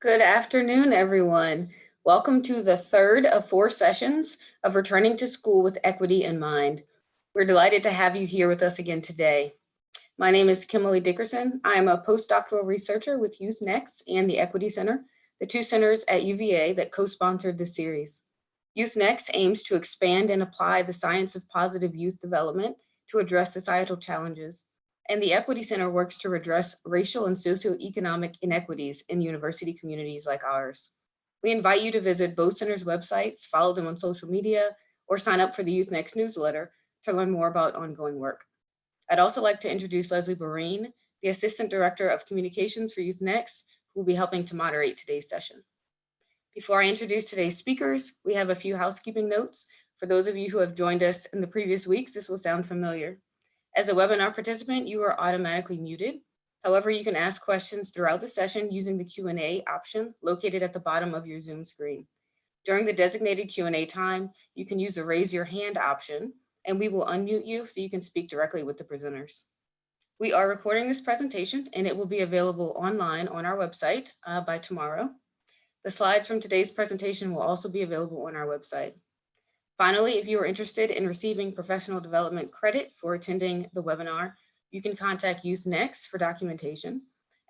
Good afternoon, everyone. Welcome to the third of 4 sessions of Returning to School with Equity in Mind. We're delighted to have you here with us again today. My name is Kimberly Dickerson. I am a postdoctoral researcher with Youth-Nex and the Equity Center, the two centers at UVA that co-sponsored this series. Youth-Nex aims to expand and apply the science of positive youth development to address societal challenges, and the Equity Center works to redress racial and socioeconomic inequities in university communities like ours. We invite you to visit both centers' websites, follow them on social media, or sign up for the Youth-Nex newsletter to learn more about ongoing work. I'd also like to introduce Leslie Boreen, the Assistant Director of Communications for Youth-Nex, who will be helping to moderate today's session. Before I introduce today's speakers, we have a few housekeeping notes. For those of you who have joined us in the previous weeks, this will sound familiar. As a webinar participant, you are automatically muted. However, you can ask questions throughout the session using the Q&A option located at the bottom of your Zoom screen. During the designated Q&A time, you can use the raise your hand option, and we will unmute you so you can speak directly with the presenters. We are recording this presentation, and it will be available online on our website by tomorrow. The slides from today's presentation will also be available on our website. Finally, if you are interested in receiving professional development credit for attending the webinar, you can contact Youth-Nex for documentation,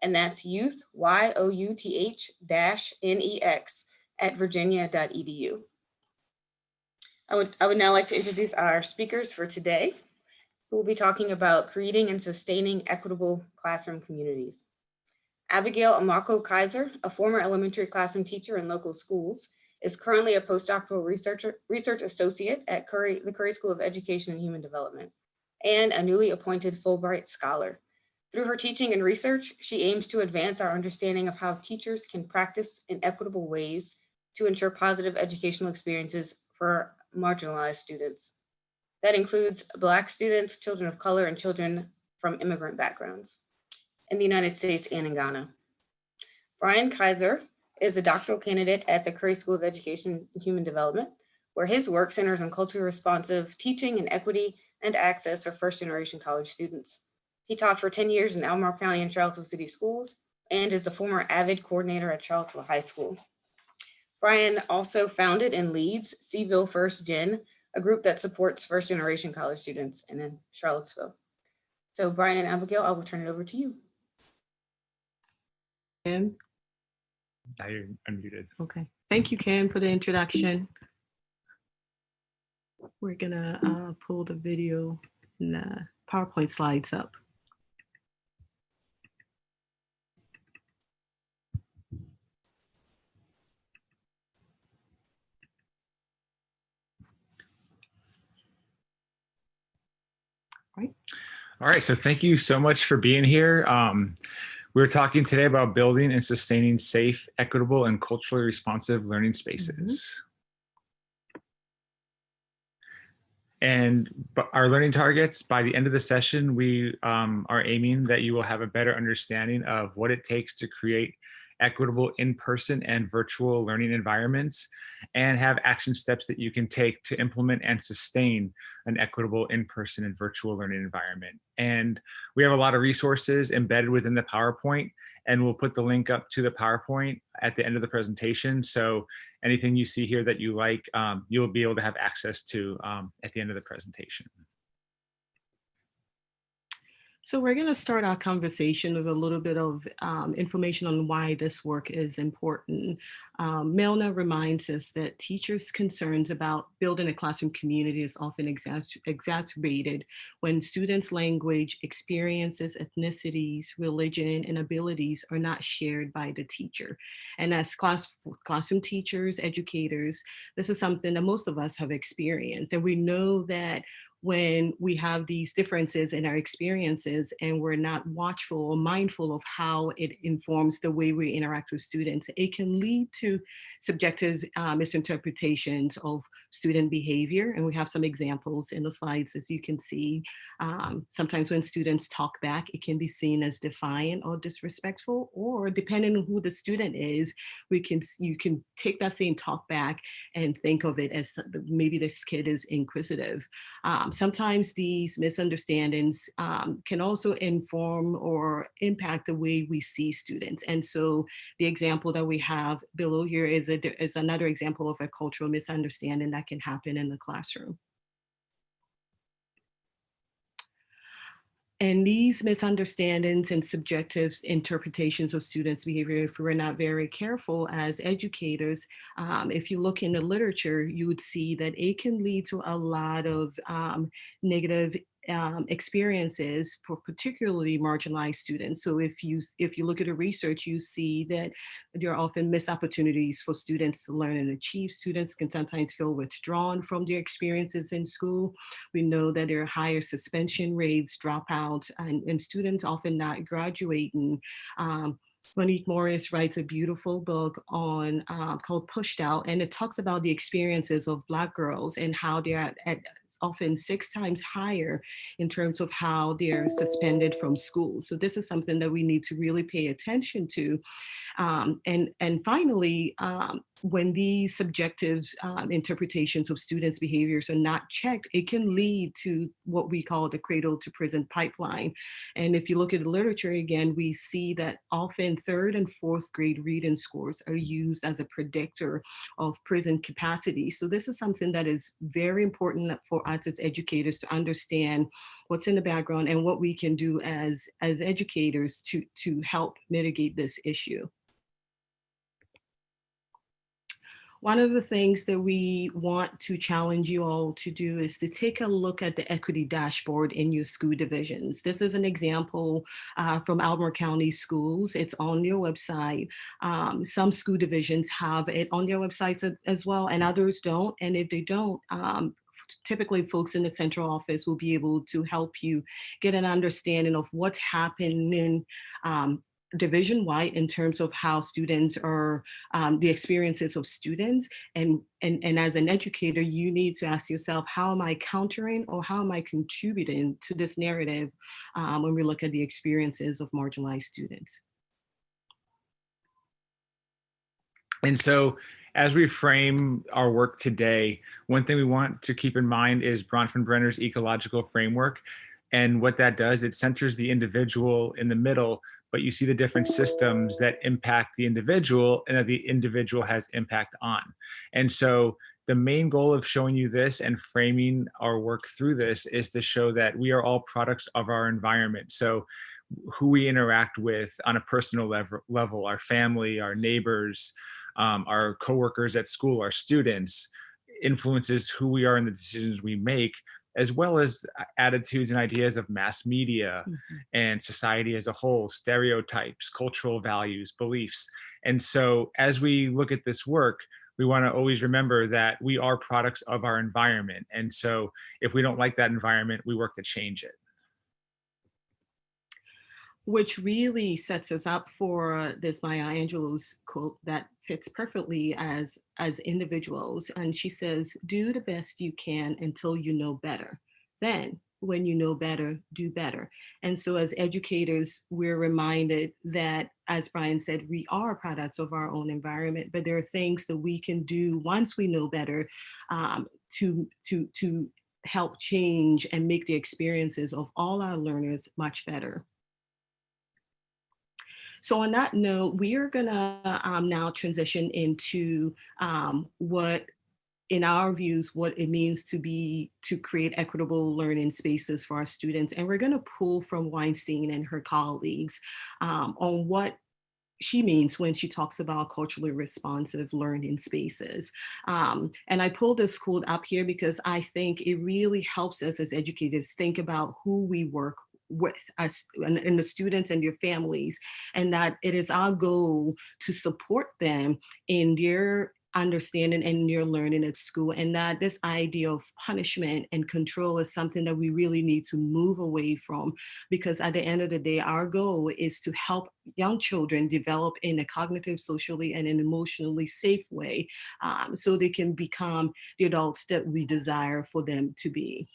and that's youth, YOUTH-NEX @virginia.edu. I would now like to introduce our speakers for today, who will be talking about creating and sustaining equitable classroom communities. Abigail Amako Kaiser, a former elementary classroom teacher in local schools, is currently a postdoctoral research associate at the Curry School of Education and Human Development, and a newly appointed Fulbright Scholar. Through her teaching and research, she aims to advance our understanding of how teachers can practice in equitable ways to ensure positive educational experiences for marginalized students. That includes Black students, children of color, and children from immigrant backgrounds in the United States and in Ghana. Brian Kaiser is a doctoral candidate at the Curry School of Education and Human Development, where his work centers on culturally responsive teaching and equity and access for first-generation college students. He taught for 10 years in Albemarle County and Charlottesville City Schools and is the former AVID coordinator at Charlottesville High School. Brian also founded and leads Seville First Gen, a group that supports first-generation college students in Charlottesville. So Brian and Abigail, I will turn it over to you. Kim? Now you're unmuted. Okay. Thank you, Kim, for the introduction. We're gonna pull the video and PowerPoint slides up. All right, so thank you so much for being here. We're talking today about building and sustaining safe, equitable, and culturally responsive learning spaces. And our learning targets, by the end of the session, we are aiming that you will have a better understanding of what it takes to create equitable in-person and virtual learning environments, and have action steps that you can take to implement and sustain an equitable in-person and virtual learning environment. And we have a lot of resources embedded within the PowerPoint, and we'll put the link up to the PowerPoint at the end of the presentation. So anything you see here that you like, you'll be able to have access to at the end of the presentation. So we're going to start our conversation with a little bit of information on why this work is important. Milna reminds us that teachers' concerns about building a classroom community is often exacerbated when students' language, experiences, ethnicities, religion, and abilities are not shared by the teacher. And as classroom teachers, educators, this is something that most of us have experienced. And we know that when we have these differences in our experiences and we're not watchful or mindful of how it informs the way we interact with students, it can lead to subjective misinterpretations of student behavior. And we have some examples in the slides, as you can see. Sometimes when students talk back, it can be seen as defiant or disrespectful, or depending on who the student is, you can take that same talk back and think of it as maybe this kid is inquisitive. Sometimes these misunderstandings can also inform or impact the way we see students. And so the example that we have below here is another example of a cultural misunderstanding that can happen in the classroom. And these misunderstandings and subjective interpretations of students' behavior, if we're not very careful as educators, if you look in the literature, you would see that it can lead to a lot of negative experiences for particularly marginalized students. So if you look at the research, you see that there are often missed opportunities for students to learn and achieve. Students can sometimes feel withdrawn from their experiences in school. We know that there are higher suspension rates, dropouts, and students often not graduating. Monique Morris writes a beautiful book on called Pushed Out, and it talks about the experiences of Black girls and how they're at often 6 times higher in terms of how they're suspended from school. So this is something that we need to really pay attention to. And finally, when these subjective interpretations of students' behaviors are not checked, it can lead to what we call the cradle to prison pipeline. And if you look at the literature again, we see that often 3rd and 4th grade reading scores are used as a predictor of prison capacity. So this is something that is very important for us as educators to understand what's in the background and what we can do as educators to help mitigate this issue. One of the things that we want to challenge you all to do is to take a look at the equity dashboard in your school divisions. This is an example from Albemarle County Schools. It's on your website. Some school divisions have it on their websites as well, and others don't. And if they don't, typically folks in the central office will be able to help you get an understanding of what's happening division-wide in terms of how students are, the experiences of students. And as an educator, you need to ask yourself, how am I countering or how am I contributing to this narrative when we look at the experiences of marginalized students? And so as we frame our work today, one thing we want to keep in mind is Bronfenbrenner's Ecological Framework. And what that does, it centers the individual in the middle, but you see the different systems that impact the individual and that the individual has impact on. And so the main goal of showing you this and framing our work through this is to show that we are all products of our environment. So who we interact with on a personal level, our family, our neighbors, our coworkers at school, our students, influences who we are in the decisions we make, as well as attitudes and ideas of mass media and society as a whole, stereotypes, cultural values, beliefs. And so as we look at this work, we want to always remember that we are products of our environment. And so if we don't like that environment, we work to change it. Which really sets us up for this Maya Angelou's quote that fits perfectly as individuals. And she says, do the best you can until you know better. Then when you know better, do better. And so as educators, we're reminded that, as Brian said, we are products of our own environment, but there are things that we can do once we know better to help change and make the experiences of all our learners much better. So on that note, we are gonna now transition into what, in our views, what it means to create equitable learning spaces for our students. And we're gonna pull from Weinstein and her colleagues on what she means when she talks about culturally responsive learning spaces. And I pulled this quote up here because I think it really helps us as educators think about who we work with us and the students and your families, and that it is our goal to support them in their understanding and your learning at school, and that this idea of punishment and control is something that we really need to move away from, because at the end of the day, our goal is to help young children develop in a cognitive, socially, and an emotionally safe way, so they can become the adults that we desire for them to be.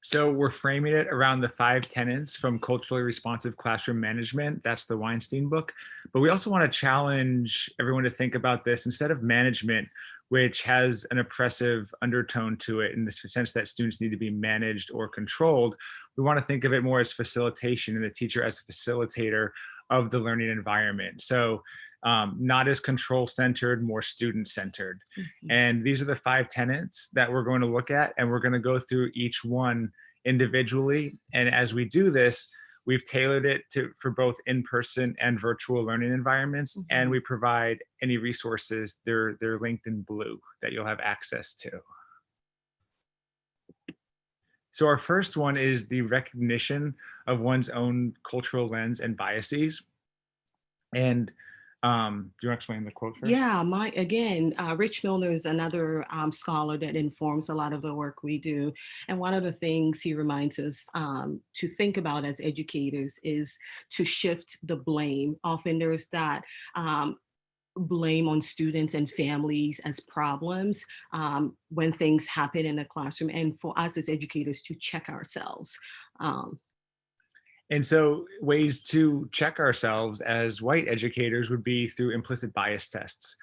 So we're framing it around the 5 tenets from culturally responsive classroom management. That's the Weinstein book. But we also want to challenge everyone to think about this instead of management, which has an oppressive undertone to it in the sense that students need to be managed or controlled. We want to think of it more as facilitation and the teacher as a facilitator of the learning environment. So not as control centered, more student centered. Mhm. And these are the 5 tenets that we're going to look at, and we're going to go through each one individually. And as we do this, we've tailored it for both in-person and virtual learning environments, and we provide any resources. They're linked in blue that you'll have access to. So our first one is the recognition of one's own cultural lens and biases. And do you want to explain the quote first? Yeah, Rich Milner is another scholar that informs a lot of the work we do. And one of the things he reminds us to think about as educators is to shift the blame. Often there's that blame on students and families as problems when things happen in the classroom, and for us as educators to check ourselves. Um, And so ways to check ourselves as white educators would be through implicit bias tests.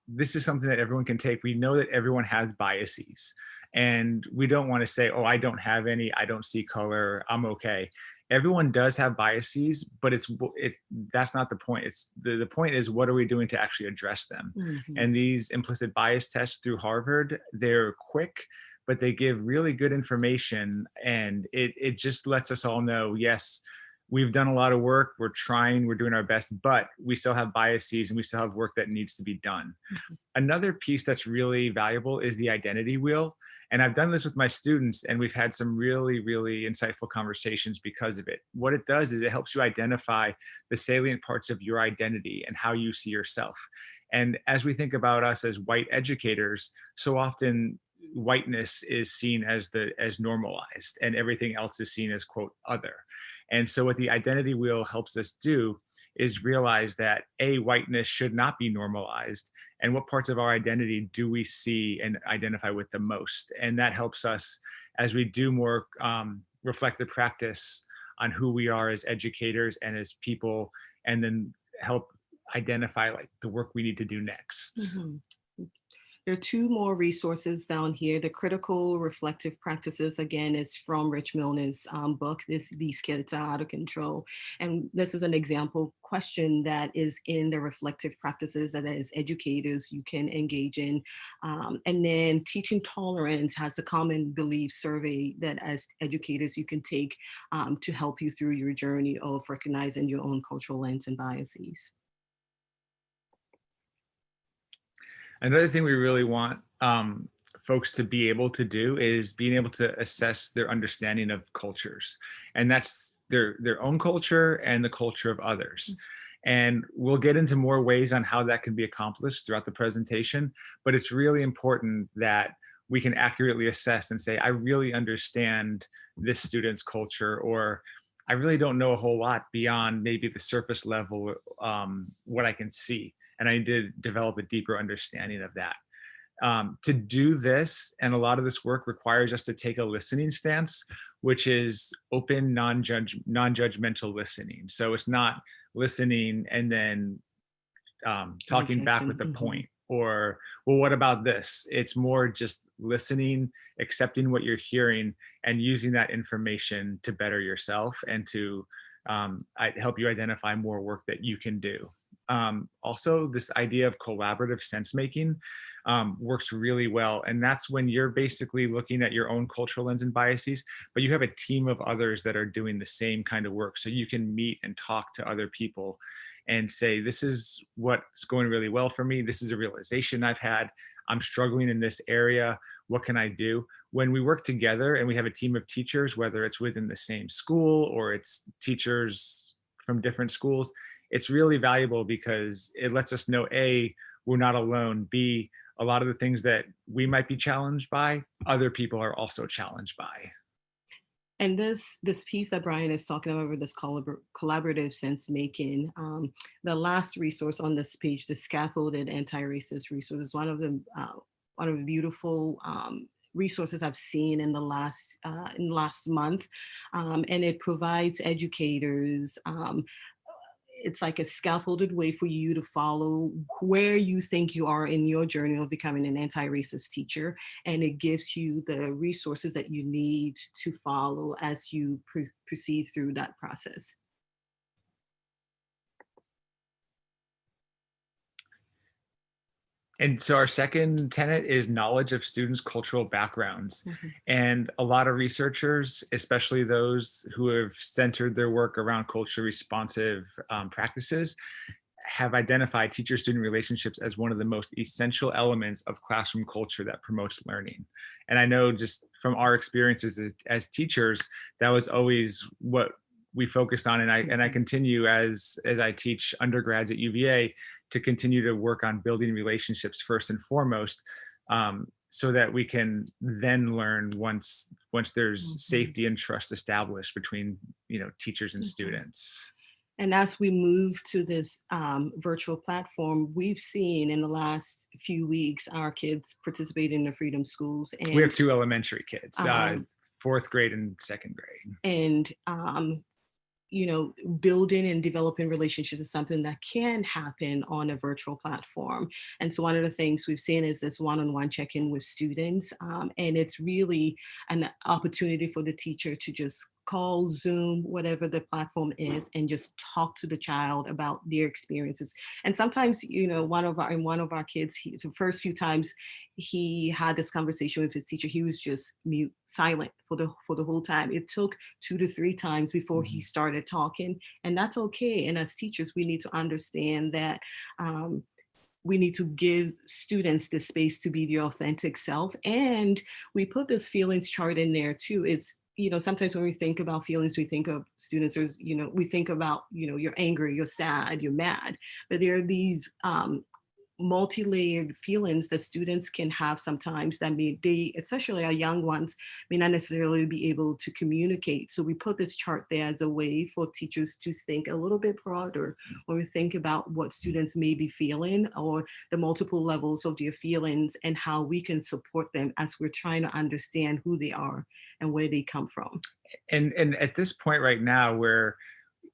This is something that everyone can take. We know that everyone has biases, and we don't want to say, oh, I don't have any, I don't see color, I'm okay. Everyone does have biases, but that's not the point. The point is, what are we doing to actually address them? mhm. And these implicit bias tests through Harvard, they're quick, but they give really good information, and it just lets us all know, yes, we've done a lot of work, we're trying, we're doing our best, but we still have biases and we still have work that needs to be done. Another piece that's really valuable is the identity wheel. And I've done this with my students, and we've had some really, really insightful conversations because of it. What it does is it helps you identify the salient parts of your identity and how you see yourself. And as we think about us as white educators, so often whiteness is seen as normalized, and everything else is seen as, quote, other. And so what the identity wheel helps us do is realize that whiteness should not be normalized, and what parts of our identity do we see and identify with the most. And that helps us as we do more reflective practice on who we are as educators and as people, and then help identify like the work we need to do next. Mhm. There are two more resources down here. The Critical Reflective Practices, again, is from Rich Milner's book, These Kids Are Out of Control. And this is an example question that is in the reflective practices that as educators you can engage in. And then Teaching Tolerance has the Common Belief Survey that as educators you can take to help you through your journey of recognizing your own cultural lens and biases. Another thing we really want folks to be able to do is being able to assess their understanding of cultures. And that's their own culture and the culture of others. And we'll get into more ways on how that can be accomplished throughout the presentation, but it's really important that we can accurately assess and say, I really understand this student's culture, or I really don't know a whole lot beyond maybe the surface level, what I can see. And I need to develop a deeper understanding of that. To do this, and a lot of this work requires us to take a listening stance, which is open, non-judgmental listening. So it's not listening and then talking back with a point, or, well, what about this? It's more just listening, accepting what you're hearing, and using that information to better yourself and to help you identify more work that you can do. Also, this idea of collaborative sense making works really well. And that's when you're basically looking at your own cultural lens and biases, but you have a team of others that are doing the same kind of work. So you can meet and talk to other people and say, this is what's going really well for me. This is a realization I've had. I'm struggling in this area. What can I do? When we work together and we have a team of teachers, whether it's within the same school or it's teachers from different schools, it's really valuable because it lets us know, A, we're not alone, B, a lot of the things that we might be challenged by, other people are also challenged by. And this piece that Brian is talking about, this collaborative sense making, the last resource on this page, the scaffolded anti-racist resource, is one of the beautiful resources I've seen in the last month, and it provides educators. It's like a scaffolded way for you to follow where you think you are in your journey of becoming an anti-racist teacher. And it gives you the resources that you need to follow as you proceed through that process. And so our second tenet is knowledge of students' cultural backgrounds. Mm-hmm. And a lot of researchers, especially those who have centered their work around culturally responsive practices, have identified teacher-student relationships as one of the most essential elements of classroom culture that promotes learning. And I know just from our experiences as teachers, that was always what we focused on. And I continue as I teach undergrads at UVA to continue to work on building relationships first and foremost, so that we can then learn once there's safety and trust established between teachers and students. And as we move to this virtual platform, we've seen in the last few weeks our kids participate in the Freedom Schools. And we have 2 elementary kids, 4th grade and 2nd grade. And building and developing relationships is something that can happen on a virtual platform. And so one of the things we've seen is this one-on-one check-in with students. And it's really an opportunity for the teacher to just call, Zoom, whatever the platform is, and just talk to the child about their experiences. And sometimes, one of our kids, the first few times he had this conversation with his teacher, he was just mute, silent for the whole time. It took 2 to 3 times before he started talking, and that's okay. And as teachers, we need to understand that we need to give students the space to be their authentic self. And we put this feelings chart in there too. It's, sometimes when we think about feelings, we think of students as, we think about, you're angry, you're sad, you're mad, but there are these multi-layered feelings that students can have sometimes that they, especially our young ones, may not necessarily be able to communicate. So we put this chart there as a way for teachers to think a little bit broader when we think about what students may be feeling or the multiple levels of their feelings and how we can support them as we're trying to understand who they are and where they come from. And at this point right now, where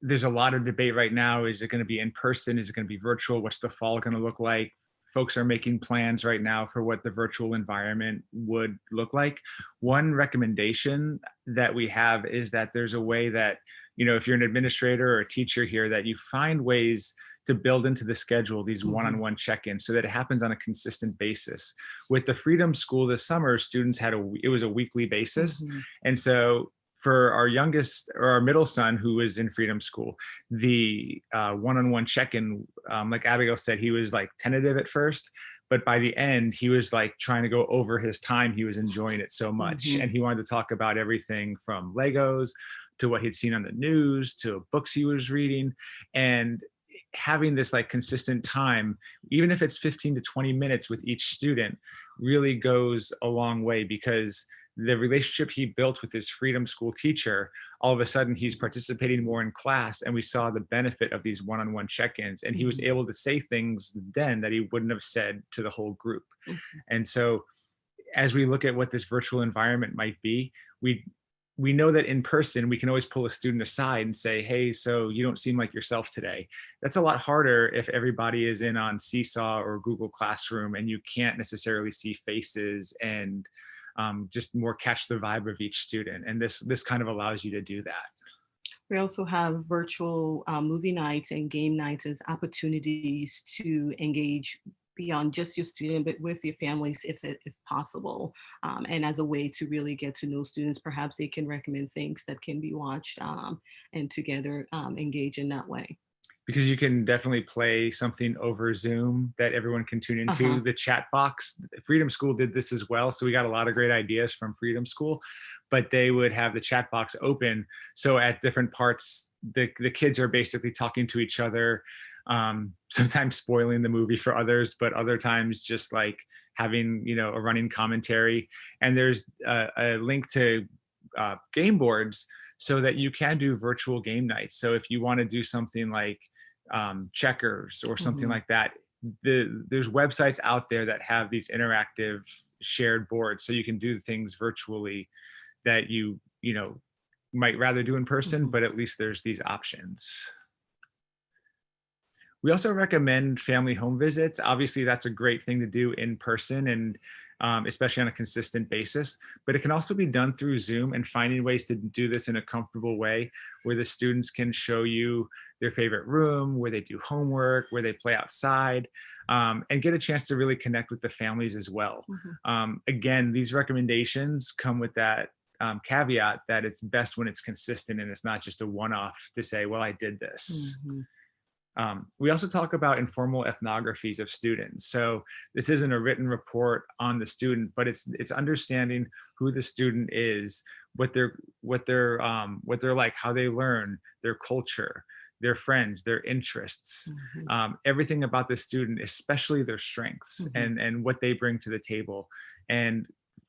there's a lot of debate right now, is it going to be in person? Is it going to be virtual? What's the fall going to look like? Folks are making plans right now for what the virtual environment would look like. One recommendation that we have is that there's a way that, if you're an administrator or a teacher here, that you find ways to build into the schedule these one-on-one check-ins so that it happens on a consistent basis. With the Freedom School this summer, students it was a weekly basis. And so for our youngest or our middle son who was in Freedom School, the one-on-one check-in, like Abigail said, he was like tentative at first, but by the end, he was like trying to go over his time. He was enjoying it so much. And he wanted to talk about everything from Legos to what he'd seen on the news to books he was reading. And having this like consistent time, even if it's 15 to 20 minutes with each student, really goes a long way, because the relationship he built with his Freedom School teacher, all of a sudden he's participating more in class, and we saw the benefit of these one-on-one check-ins, and he was able to say things then that he wouldn't have said to the whole group. And so as we look at what this virtual environment might be, we know that in person, we can always pull a student aside and say, hey, so you don't seem like yourself today. That's a lot harder if everybody is in on Seesaw or Google Classroom and you can't necessarily see faces and just more catch the vibe of each student. And this kind of allows you to do that. We also have virtual movie nights and game nights as opportunities to engage beyond just your student, but with your families if possible. And as a way to really get to know students, perhaps they can recommend things that can be watched and together engage in that way. because you can definitely play something over Zoom that everyone can tune into. The chat box, Freedom School did this as well. So we got a lot of great ideas from Freedom School, but they would have the chat box open. So at different parts, the kids are basically talking to each other, sometimes spoiling the movie for others, but other times just like having, a running commentary. And there's a link to game boards so that you can do virtual game nights. So if you want to do something like checkers or something like that, there's websites out there that have these interactive shared boards, so you can do things virtually that you might rather do in person, but at least there's these options. We also recommend family home visits. Obviously, that's a great thing to do in person, and especially on a consistent basis, but it can also be done through Zoom, and finding ways to do this in a comfortable way where the students can show you their favorite room, where they do homework, where they play outside, and get a chance to really connect with the families as well. Again, these recommendations come with that caveat that it's best when it's consistent and it's not just a one-off to say, well, I did this. We also talk about informal ethnographies of students. So this isn't a written report on the student, but it's understanding who the student is, what they're like, how they learn, their culture, their friends, their interests, everything about the student, especially their strengths and what they bring to the table. And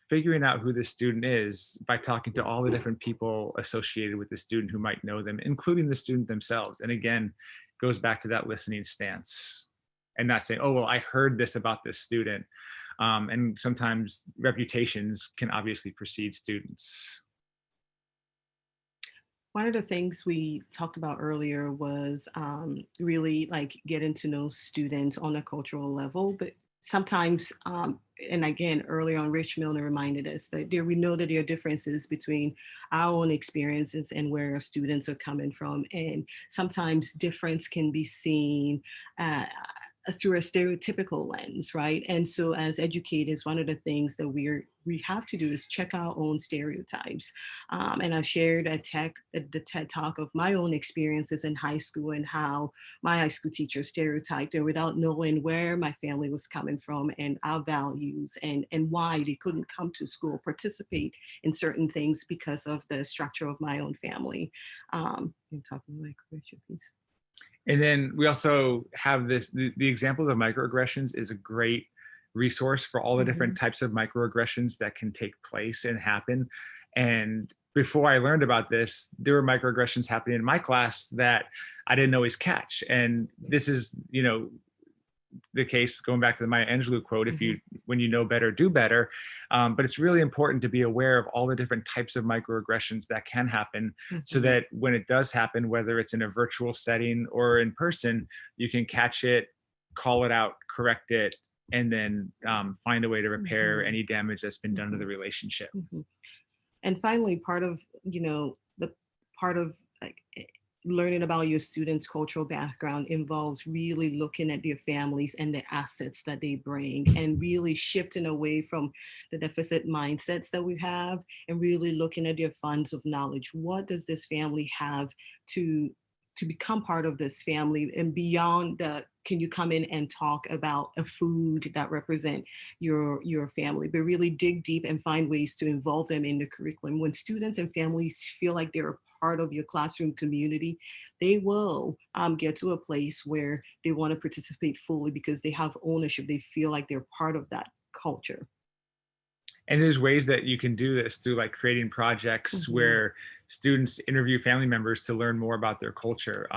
figuring out who the student is by talking to all the different people associated with the student who might know them, including the student themselves. And again, goes back to that listening stance and not saying, oh, well, I heard this about this student. And sometimes reputations can obviously precede students. One of the things we talked about earlier was really like getting to know students on a cultural level, but sometimes, and again, earlier on, Rich Milner reminded us that we know that there are differences between our own experiences and where our students are coming from. And sometimes difference can be seen through a stereotypical lens, right? And so as educators, one of the things that we have to do is check our own stereotypes. And I've shared the TED Talk of my own experiences in high school and how my high school teacher stereotyped, and without knowing where my family was coming from and our values and why they couldn't come to school, participate in certain things because of the structure of my own family. You're talking like Richard, please. And then we also have the examples of microaggressions is a great resource for all the different types of microaggressions that can take place and happen. And before I learned about this, there were microaggressions happening in my class that I didn't always catch. And this is, the case going back to the Maya Angelou quote, when you know better, do better. But it's really important to be aware of all the different types of microaggressions that can happen so that when it does happen, whether it's in a virtual setting or in person, you can catch it, call it out, correct it, and then find a way to repair any damage that's been done to the relationship. And finally, part of like learning about your students' cultural background involves really looking at their families and the assets that they bring, and really shifting away from the deficit mindsets that we have and really looking at their funds of knowledge. What does this family have to become part of this family? And beyond the, can you come in and talk about a food that represent your family, but really dig deep and find ways to involve them in the curriculum. When students and families feel like they're a part of your classroom community, they will get to a place where they want to participate fully because they have ownership. They feel like they're part of that culture. And there's ways that you can do this through like creating projects where students interview family members to learn more about their culture.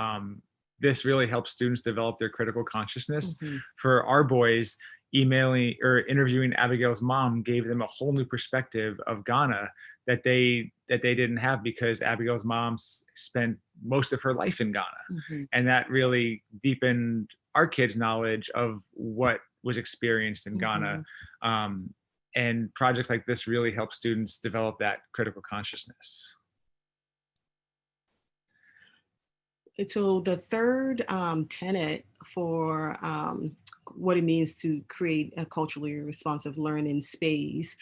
This really helps students develop their critical consciousness. For our boys, emailing or interviewing Abigail's mom gave them a whole new perspective of Ghana that they didn't have, because Abigail's mom spent most of her life in Ghana. And that really deepened our kids' knowledge of what was experienced in Ghana. And projects like this really help students develop that critical consciousness. So the third tenet for what it means to create a culturally responsive learning space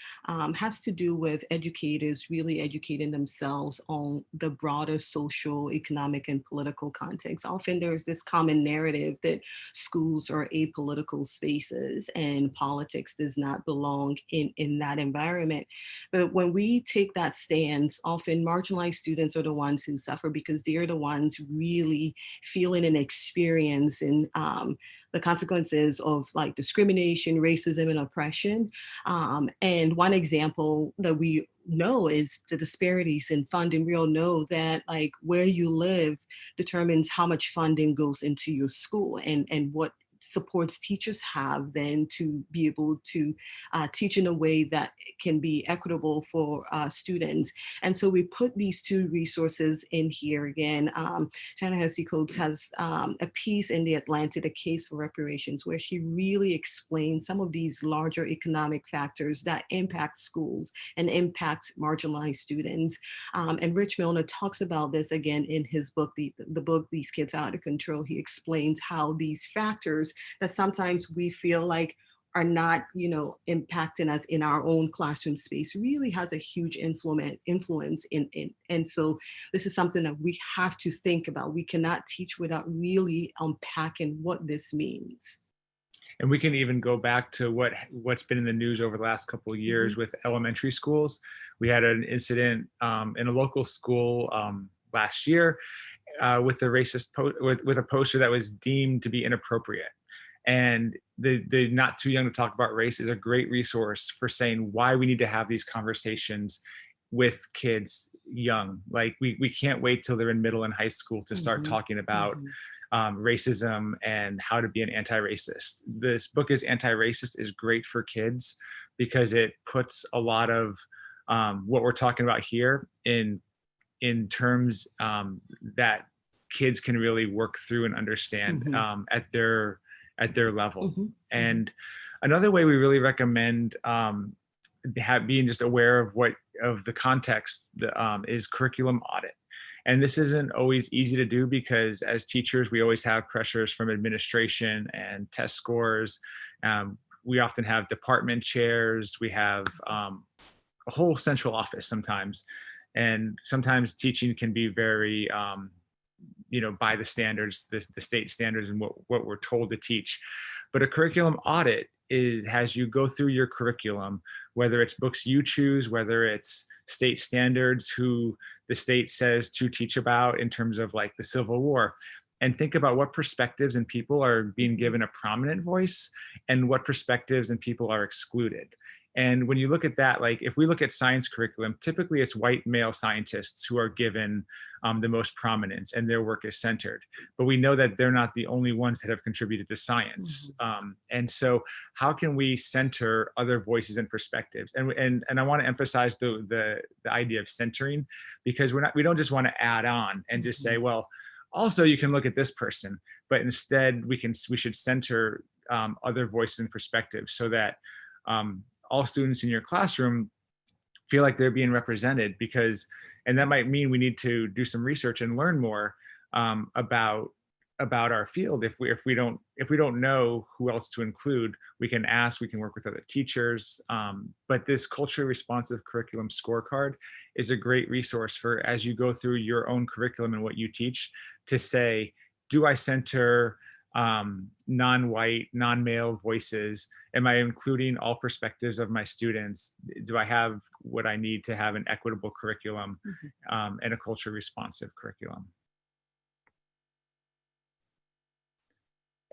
has to do with educators really educating themselves on the broader social, economic, and political context. Often there's this common narrative that schools are apolitical spaces and politics does not belong in that environment. But when we take that stance, often marginalized students are the ones who suffer because they're the ones really feeling and experiencing the consequences of like discrimination, racism, and oppression. And one example that we know is the disparities in funding. We all know that like where you live determines how much funding goes into your school and what supports teachers have then to be able to teach in a way that can be equitable for students. And so we put these two resources in here again. Ta-Nehisi Coates has a piece in The Atlantic, A Case for Reparations, where he really explains some of these larger economic factors that impact schools and impact marginalized students. And Rich Milner talks about this again in his book, the book, These Kids Are Out of Control. He explains how these factors that sometimes we feel like are not, impacting us in our own classroom space really has a huge influence in. And so this is something that we have to think about. We cannot teach without really unpacking what this means. And we can even go back to what's been in the news over the last couple of years with elementary schools. We had an incident in a local school last year with a racist with a poster that was deemed to be inappropriate. And the Not Too Young to Talk About Race is a great resource for saying why we need to have these conversations with kids young. Like we can't wait till they're in middle and high school to start talking about racism and how to be an anti-racist. This book is Anti-Racist is great for kids because it puts a lot of what we're talking about here in terms that kids can really work through and understand at their level. And another way we really recommend being just aware of the context is curriculum audit. And this isn't always easy to do because as teachers, we always have pressures from administration and test scores. We often have department chairs. We have a whole central office sometimes. And sometimes teaching can be very, by the standards, the state standards and what we're told to teach. But a curriculum audit has you go through your curriculum, whether it's books you choose, whether it's state standards who the state says to teach about in terms of like the Civil War, and think about what perspectives and people are being given a prominent voice and what perspectives and people are excluded. And when you look at that, like if we look at science curriculum, typically it's white male scientists who are given the most prominence and their work is centered. But we know that they're not the only ones that have contributed to science. And so how can we center other voices and perspectives? And I want to emphasize the idea of centering, because we don't just want to add on and just say, well, also you can look at this person, but instead we should center other voices and perspectives so that all students in your classroom feel like they're being represented, and that might mean we need to do some research and learn more about our field. If we don't know who else to include, we can ask, we can work with other teachers. But this culturally responsive curriculum scorecard is a great resource for as you go through your own curriculum and what you teach to say, do I center non-white, non-male voices? Am I including all perspectives of my students? Do I have what I need to have an equitable curriculum and a culturally responsive curriculum?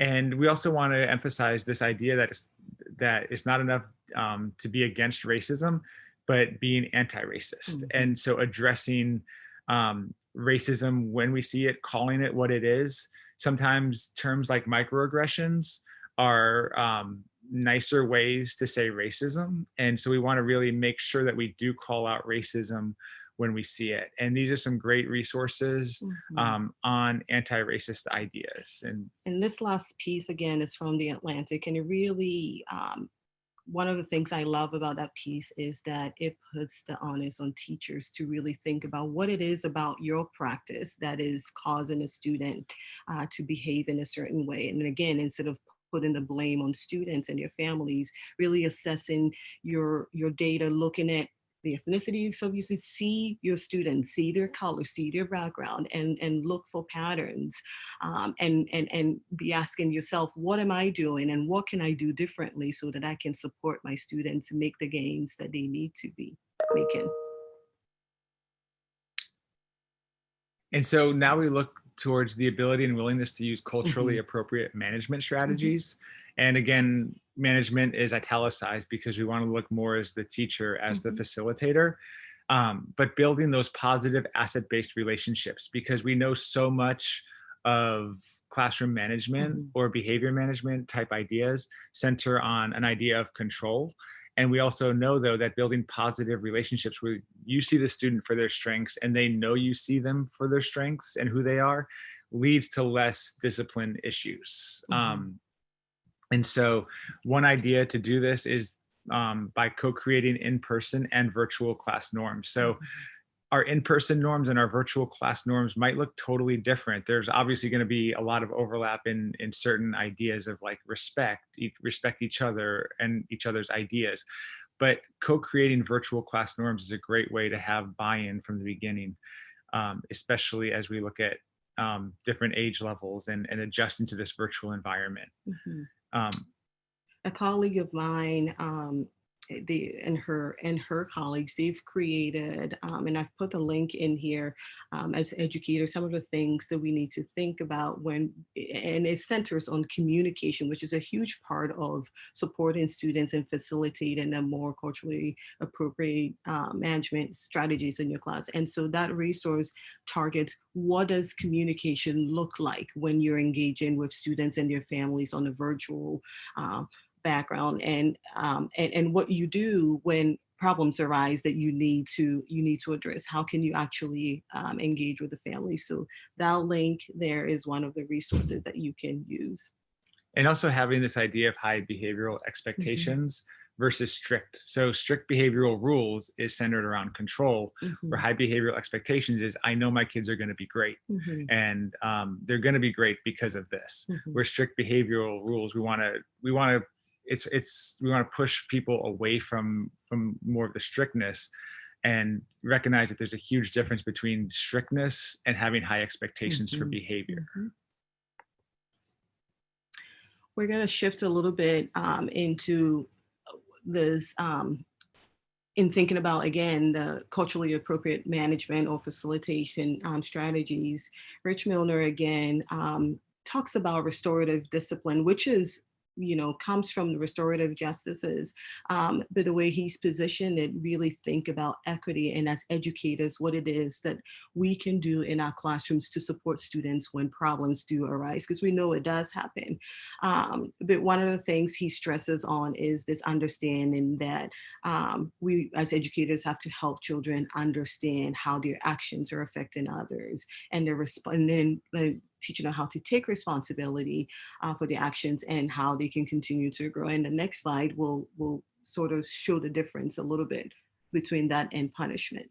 And we also want to emphasize this idea that it's not enough to be against racism, but being anti-racist. And so addressing racism when we see it, calling it what it is. Sometimes terms like microaggressions are nicer ways to say racism. And so we want to really make sure that we do call out racism when we see it. And these are some great resources on anti-racist ideas. And this last piece, again, is from The Atlantic, and it really one of the things I love about that piece is that it puts the onus on teachers to really think about what it is about your practice that is causing a student to behave in a certain way. And again, instead of putting the blame on students and their families, really assessing your data, looking at the ethnicity. So you see your students, see their color, see their background, and look for patterns, and be asking yourself, what am I doing, and what can I do differently so that I can support my students and make the gains that they need to be making. And so now we look towards the ability and willingness to use culturally Mhm. appropriate management strategies. And again, management is italicized because we want to look more as the teacher, as the facilitator, but building those positive asset-based relationships, because we know so much of classroom management or behavior management type ideas center on an idea of control. And we also know, though, that building positive relationships where you see the student for their strengths and they know you see them for their strengths and who they are leads to less discipline issues. And so one idea to do this is by co-creating in-person and virtual class norms. So our in-person norms and our virtual class norms might look totally different. There's obviously going to be a lot of overlap in certain ideas of like respect each other and each other's ideas. But co-creating virtual class norms is a great way to have buy-in from the beginning, especially as we look at different age levels and adjusting to this virtual environment. Um, A colleague of mine, and her colleagues, they've created, and I've put the link in here, as educators, some of the things that we need to think about when, and it centers on communication, which is a huge part of supporting students and facilitating a more culturally appropriate management strategies in your class. And so that resource targets, what does communication look like when you're engaging with students and their families on a virtual background, and what you do when problems arise that you need to address. How can you actually engage with the family? So that link there is one of the resources that you can use. and also having this idea of high behavioral expectations versus strict. So strict behavioral rules is centered around control, where high behavioral expectations is, I know my kids are going to be great, and they're going to be great because of this. Where strict behavioral rules, we want to push people away from more of the strictness, and recognize that there's a huge difference between strictness and having high expectations for behavior. We're going to shift a little bit into this, in thinking about, again, the culturally appropriate management or facilitation strategies. Rich Milner, again, talks about restorative discipline, which is, comes from the restorative justices. But the way he's positioned it, really think about equity, and as educators, what it is that we can do in our classrooms to support students when problems do arise, because we know it does happen. But one of the things he stresses on is this understanding that we as educators have to help children understand how their actions are affecting others, and then teaching them how to take responsibility for their actions and how they can continue to grow. And the next slide will sort of show the difference a little bit between that and punishment.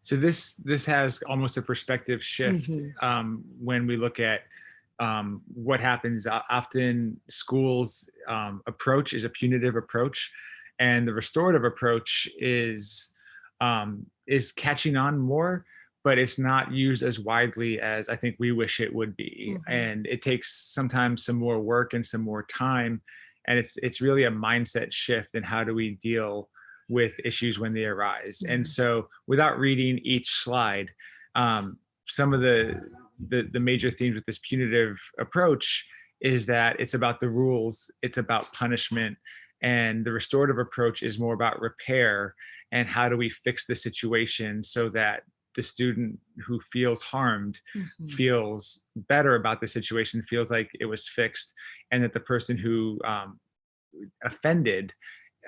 So this has almost a perspective shift when we look at what happens. Often schools' approach is a punitive approach, and the restorative approach is catching on more, but it's not used as widely as I think we wish it would be. And it takes sometimes some more work and some more time. And it's really a mindset shift in how do we deal with issues when they arise. And so without reading each slide, some of the major themes with this punitive approach is that it's about the rules, it's about punishment, and the restorative approach is more about repair and how do we fix the situation so that the student who feels harmed feels better about the situation, feels like it was fixed, and that the person who offended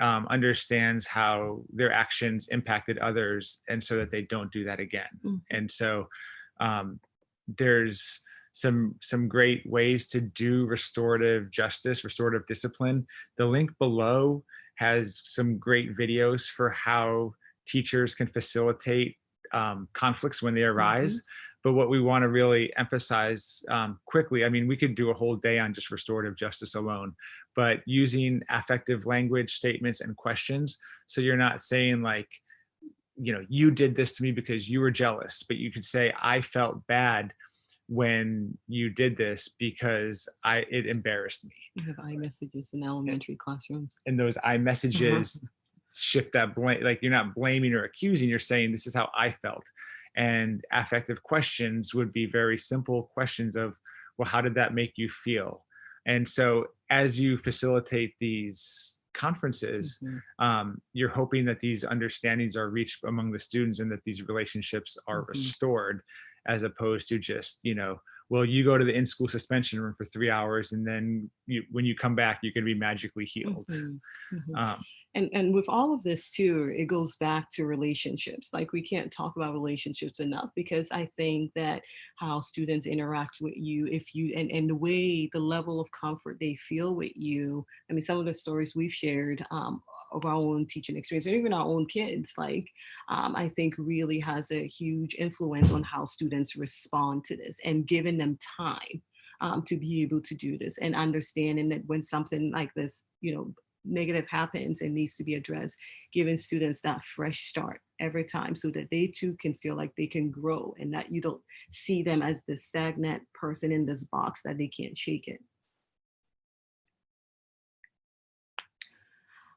understands how their actions impacted others, and so that they don't do that again. And so there's some great ways to do restorative justice, restorative discipline. The link below has some great videos for how teachers can facilitate conflicts when they arise. But what we want to really emphasize quickly, I mean, we could do a whole day on just restorative justice alone, but using affective language, statements, and questions. So you're not saying like, you know, you did this to me because you were jealous, but you could say, I felt bad when you did this because it embarrassed me. We have iMessages in elementary classrooms. And those iMessages shift that blame, like you're not blaming or accusing, you're saying this is how I felt. And affective questions would be very simple questions of, well, how did that make you feel? And so as you facilitate these conferences, you're hoping that these understandings are reached among the students and that these relationships are restored, as opposed to just, you know, well, you go to the in-school suspension room for 3 hours and then when you come back, you can be magically healed. And with all of this too, it goes back to relationships. Like we can't talk about relationships enough, because I think that how students interact with you, if you, and the way, the level of comfort they feel with you. I mean, some of the stories we've shared of our own teaching experience, and even our own kids, like I think really has a huge influence on how students respond to this, and giving them time to be able to do this, and understanding that when something like this, you know, negative happens and needs to be addressed, giving students that fresh start every time so that they too can feel like they can grow, and that you don't see them as the stagnant person in this box that they can't shake it.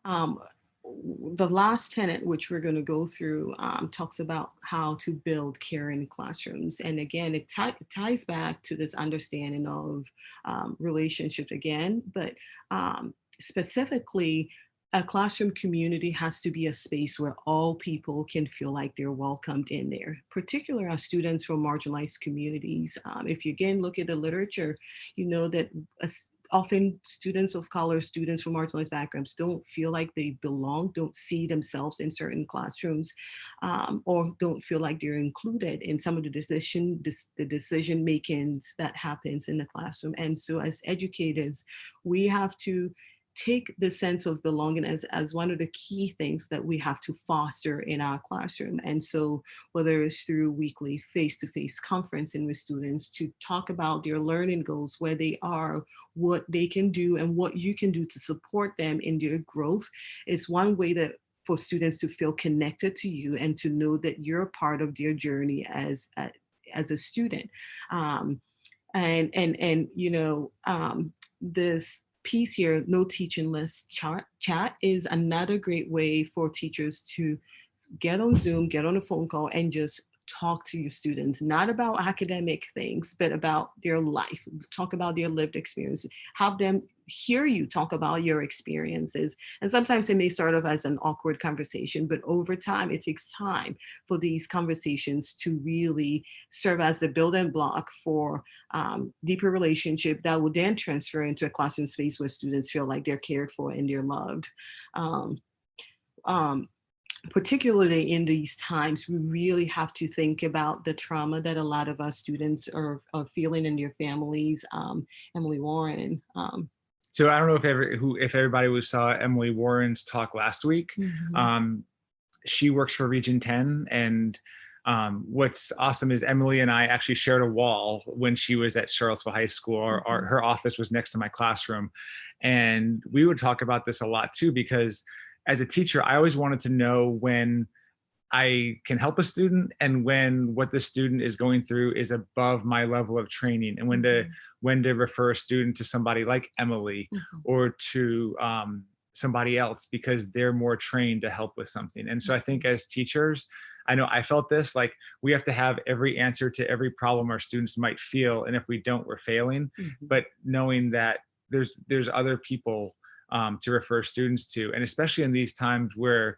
The last tenet, which we're going to go through, talks about how to build caring classrooms. And again, it ties back to this understanding of relationships again, but specifically, a classroom community has to be a space where all people can feel like they're welcomed in there, particularly our students from marginalized communities. If you again look at the literature, you know that often students of color, students from marginalized backgrounds don't feel like they belong, don't see themselves in certain classrooms, or don't feel like they're included in some of the decision makings that happens in the classroom. And so as educators, we have to take the sense of belonging as one of the key things that we have to foster in our classroom. And so whether it's through weekly face-to-face conferencing with students to talk about their learning goals, where they are, what they can do, and what you can do to support them in their growth, is one way that for students to feel connected to you and to know that you're a part of their journey as a student. You know, this piece here, no teaching list chat is another great way for teachers to get on Zoom, get on a phone call, and just talk to your students, not about academic things, but about their life. Talk about their lived experience. Have them hear you talk about your experiences. And sometimes it may start off as an awkward conversation, but over time, it takes time for these conversations to really serve as the building block for deeper relationship that will then transfer into a classroom space where students feel like they're cared for and they're loved. Particularly in these times, we really have to think about the trauma that a lot of our students are feeling in their families. Emily Warren. So I don't know if everybody saw Emily Warren's talk last week. She works for Region 10, and what's awesome is Emily and I actually shared a wall when she was at Charlottesville High School. Her office was next to my classroom, and we would talk about this a lot too, because as a teacher, I always wanted to know when I can help a student and when what the student is going through is above my level of training, and when to refer a student to somebody like Emily or to somebody else because they're more trained to help with something. And so I think as teachers, I know I felt this, like we have to have every answer to every problem our students might feel. And if we don't, we're failing. But knowing that there's other people to refer students to, and especially in these times where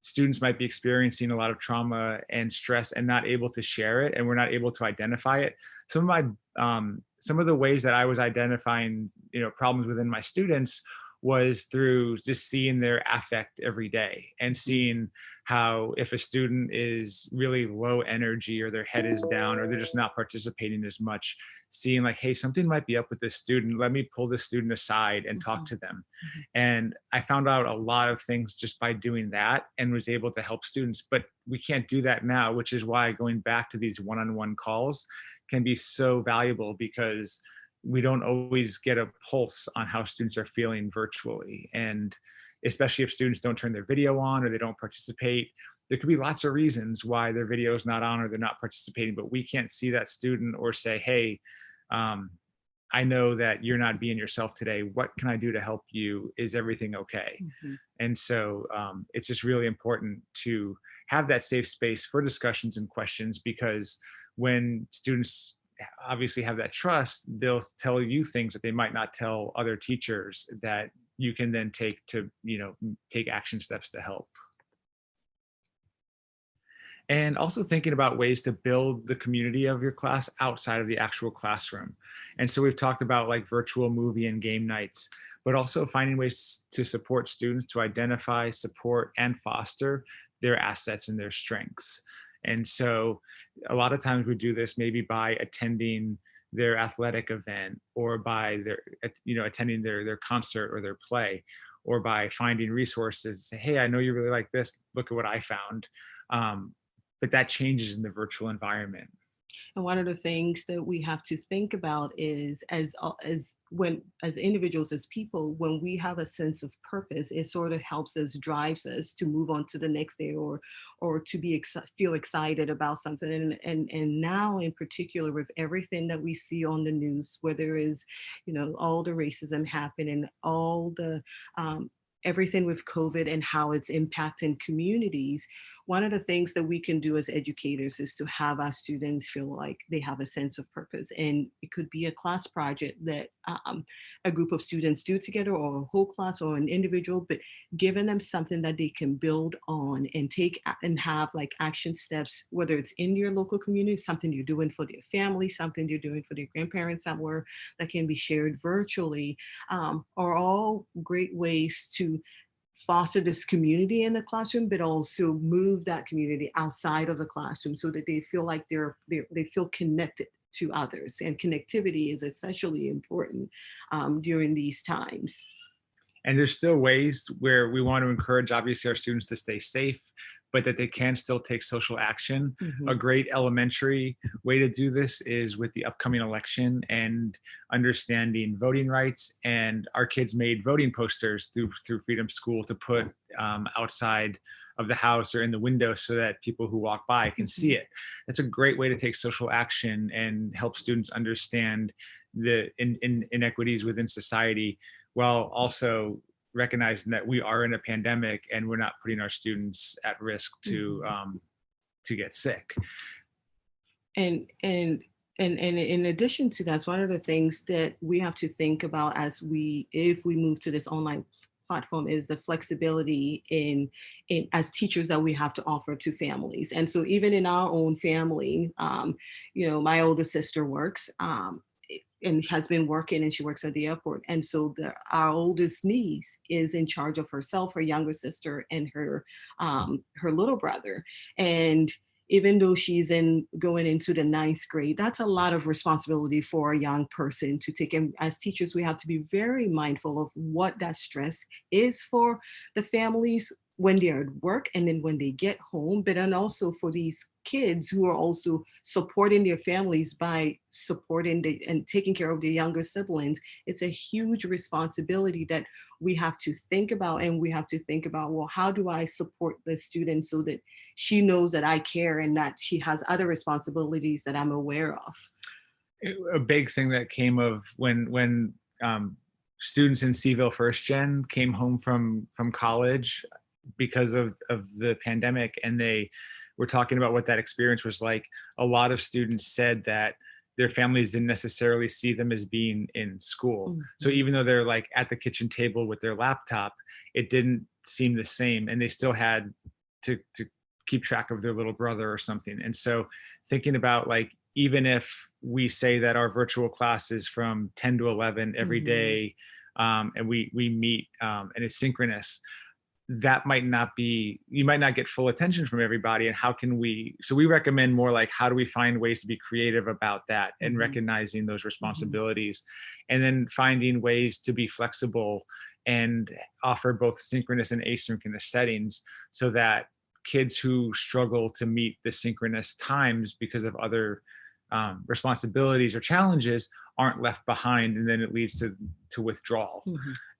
students might be experiencing a lot of trauma and stress and not able to share it, and we're not able to identify it. Some of the ways that I was identifying, problems within my students was through just seeing their affect every day and seeing how if a student is really low energy or their head is down or they're just not participating as much, seeing like, hey, something might be up with this student. Let me pull this student aside and talk to them. And I found out a lot of things just by doing that and was able to help students. But we can't do that now, which is why going back to these one-on-one calls can be so valuable, because we don't always get a pulse on how students are feeling virtually. And especially if students don't turn their video on or they don't participate, there could be lots of reasons why their video is not on or they're not participating, but we can't see that student or say, hey, I know that you're not being yourself today. What can I do to help you? Is everything okay? And so it's just really important to have that safe space for discussions and questions, because when students obviously have that trust, they'll tell you things that they might not tell other teachers that you can then take to, take action steps to help. And also thinking about ways to build the community of your class outside of the actual classroom. And so we've talked about like virtual movie and game nights, but also finding ways to support students to identify, support, and foster their assets and their strengths. And so a lot of times we do this maybe by attending their athletic event, or by their, attending their concert or their play, or by finding resources. Say, hey, I know you really like this. Look at what I found. But that changes in the virtual environment. And one of the things that we have to think about is as individuals, as people, when we have a sense of purpose, it sort of helps us, drives us to move on to the next day, or to feel excited about something. And now in particular, with everything that we see on the news, where there is, all the racism happening, all the everything with COVID and how it's impacting communities, one of the things that we can do as educators is to have our students feel like they have a sense of purpose. And it could be a class project that a group of students do together, or a whole class, or an individual, but giving them something that they can build on and take and have like action steps, whether it's in your local community, something you're doing for their family, something you're doing for their grandparents somewhere that can be shared virtually, are all great ways to foster this community in the classroom, but also move that community outside of the classroom so that they feel like they feel connected to others. And connectivity is essentially important during these times. And there's still ways where we want to encourage, obviously, our students to stay safe, but that they can still take social action. A great elementary way to do this is with the upcoming election and understanding voting rights. And our kids made voting posters through Freedom School to put outside of the house or in the window so that people who walk by can see it. It's a great way to take social action and help students understand the inequities within society, while also recognizing that we are in a pandemic and we're not putting our students at risk to get sick. And in addition to that, one of the things that we have to think about if we move to this online platform is the flexibility in as teachers that we have to offer to families. And so even in our own family, my older sister works, and has been working, and she works at the airport. And so our oldest niece is in charge of herself, her younger sister, and her little brother. And even though she's going into the 9th grade, that's a lot of responsibility for a young person to take. And as teachers, we have to be very mindful of what that stress is for the families when they're at work and then when they get home, but then also for these kids who are also supporting their families by supporting and taking care of their younger siblings. It's a huge responsibility that we have to think about, and we have to think about, well, how do I support the student so that she knows that I care and that she has other responsibilities that I'm aware of. A big thing that came of when students in Seville First Gen came home from college because of the pandemic, and they were talking about what that experience was like. A lot of students said that their families didn't necessarily see them as being in school. So even though they're like at the kitchen table with their laptop, it didn't seem the same, and they still had to keep track of their little brother or something. And so thinking about, like, even if we say that our virtual class is from 10 to 11 every day, and we meet and it's synchronous, that might not be, you might not get full attention from everybody. And how can we, so we recommend more like, how do we find ways to be creative about that and recognizing those responsibilities, and then finding ways to be flexible and offer both synchronous and asynchronous settings, so that kids who struggle to meet the synchronous times because of other responsibilities or challenges aren't left behind, and then it leads to withdrawal.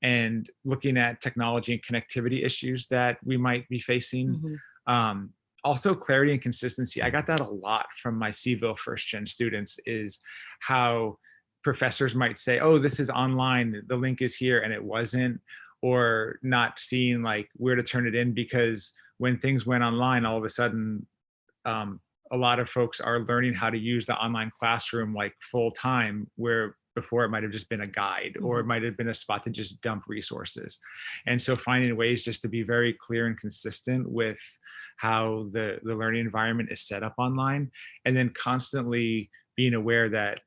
And looking at technology and connectivity issues that we might be facing. Also clarity and consistency. I got that a lot from my CVIL first gen students, is how professors might say, oh, this is online, the link is here, and it wasn't, or not seeing like where to turn it in, because when things went online, all of a sudden, a lot of folks are learning how to use the online classroom like full time, where before it might have just been a guide, or it might have been a spot to just dump resources. And so finding ways just to be very clear and consistent with how the learning environment is set up online, and then constantly being aware that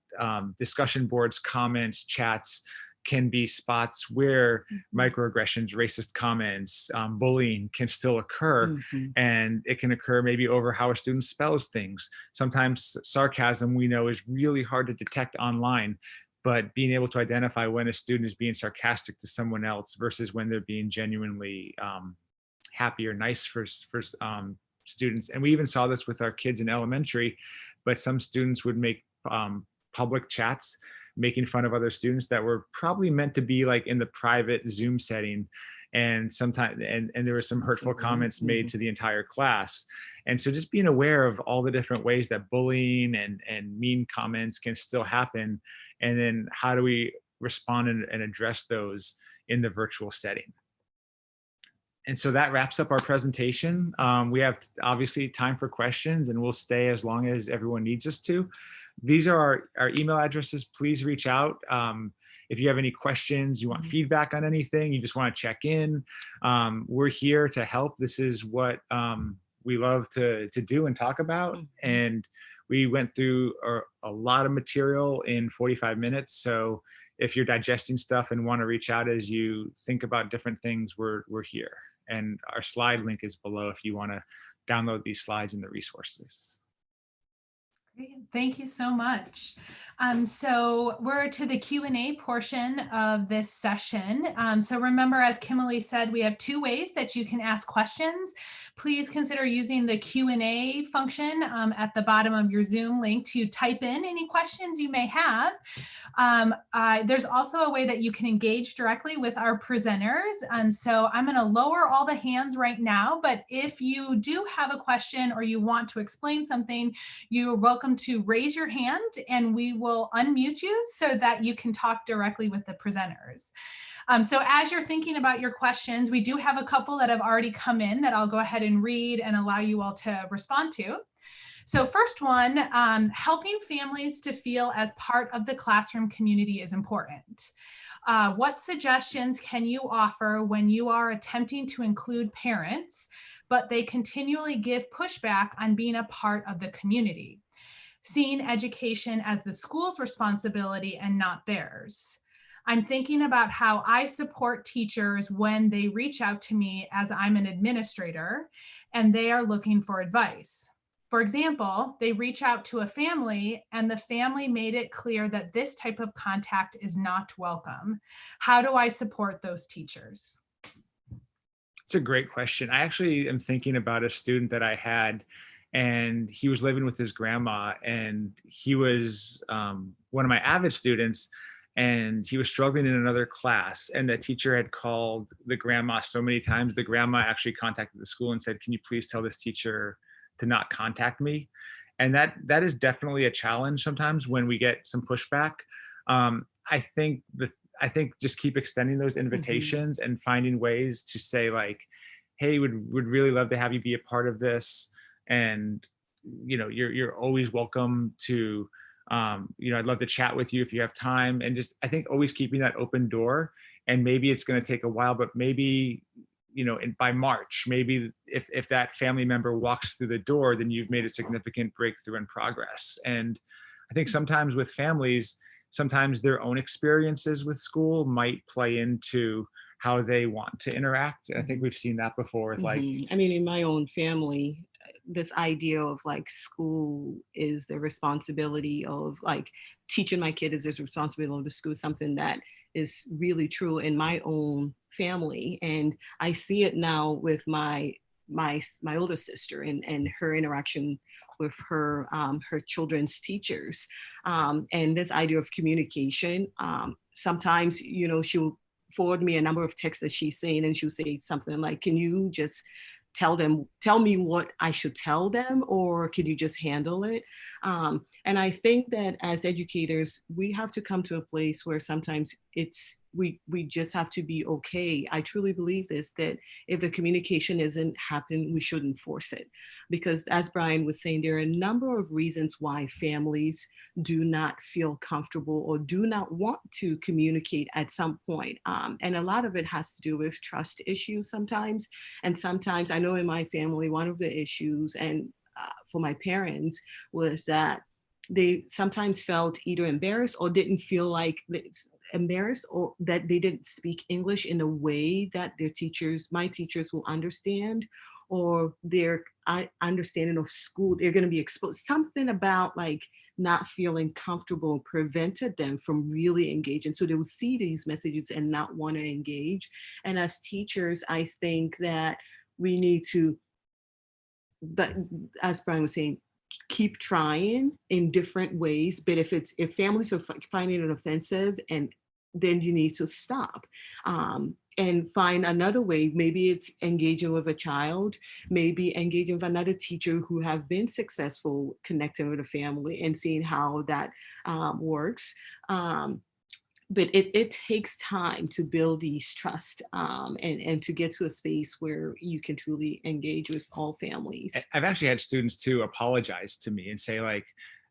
discussion boards, comments, chats can be spots where microaggressions, racist comments, bullying can still occur. And it can occur maybe over how a student spells things. Sometimes sarcasm, we know, is really hard to detect online, but being able to identify when a student is being sarcastic to someone else versus when they're being genuinely happy or nice for students. And we even saw this with our kids in elementary, but some students would make public chats making fun of other students that were probably meant to be like in the private Zoom setting. And sometimes, and there were some hurtful comments made to the entire class. And so just being aware of all the different ways that bullying and mean comments can still happen. And then how do we respond and address those in the virtual setting? And so that wraps up our presentation. We have obviously time for questions, and we'll stay as long as everyone needs us to. These are our email addresses. Please reach out. If you have any questions, you want feedback on anything, you just want to check in, we're here to help. This is what we love to do and talk about. And we went through a lot of material in 45 minutes. So if you're digesting stuff and want to reach out as you think about different things, we're here. And our slide link is below if you want to download these slides and the resources. Great. Thank you so much. So we're to the Q&A portion of this session. So remember, as Kimberly said, we have two ways that you can ask questions. Please consider using the Q&A function at the bottom of your Zoom link to type in any questions you may have. There's also a way that you can engage directly with our presenters. And so I'm going to lower all the hands right now, but if you do have a question or you want to explain something, you're welcome to raise your hand and we will unmute you so that you can talk directly with the presenters. So as you're thinking about your questions, we do have a couple that have already come in that I'll go ahead and read and allow you all to respond to. So first one, helping families to feel as part of the classroom community is important. What suggestions can you offer when you are attempting to include parents, but they continually give pushback on being a part of the community? Seeing education as the school's responsibility and not theirs. I'm thinking about how I support teachers when they reach out to me as I'm an administrator and they are looking for advice. For example, they reach out to a family and the family made it clear that this type of contact is not welcome. How do I support those teachers? It's a great question. I actually am thinking about a student that I had, and he was living with his grandma, and he was one of my avid students, and he was struggling in another class, and the teacher had called the grandma so many times. The grandma actually contacted the school and said, can you please tell this teacher to not contact me? And that is definitely a challenge sometimes when we get some pushback. I think just keep extending those invitations and finding ways to say like, hey, would really love to have you be a part of this. And, you know, you're always welcome to, you know, I'd love to chat with you if you have time. And just, I think always keeping that open door. And maybe it's going to take a while, but maybe, you know, by March, maybe if that family member walks through the door, then you've made a significant breakthrough in progress. And I think sometimes with families, sometimes their own experiences with school might play into how they want to interact. I think we've seen that before with like, I mean, in my own family, this idea of like school is the responsibility of like teaching my kid is his responsibility of the school, something that is really true in my own family. And I see it now with my older sister and her interaction with her her children's teachers, and this idea of communication. Sometimes, you know, she'll forward me a number of texts that she's seen, and she'll say something like, can you just tell me what I should tell them, or can you just handle it? And I think that as educators, we have to come to a place where sometimes we just have to be okay. I truly believe this, that if the communication isn't happening, we shouldn't force it. Because as Brian was saying, there are a number of reasons why families do not feel comfortable or do not want to communicate at some point. And a lot of it has to do with trust issues sometimes. And sometimes, I know in my family, one of the issues, and for my parents, was that they sometimes felt either embarrassed or didn't feel like embarrassed, or that they didn't speak English in a way that my teachers will understand, or their understanding of school, they're going to be exposed. Something about like not feeling comfortable prevented them from really engaging. So they will see these messages and not want to engage. And as teachers, I think that we need to, but as Brian was saying, keep trying in different ways. But if families are finding it offensive, and then you need to stop and find another way. Maybe it's engaging with a child, maybe engaging with another teacher who have been successful connecting with a family and seeing how that works. But it takes time to build these trust and to get to a space where you can truly engage with all families. I've actually had students too apologize to me and say like,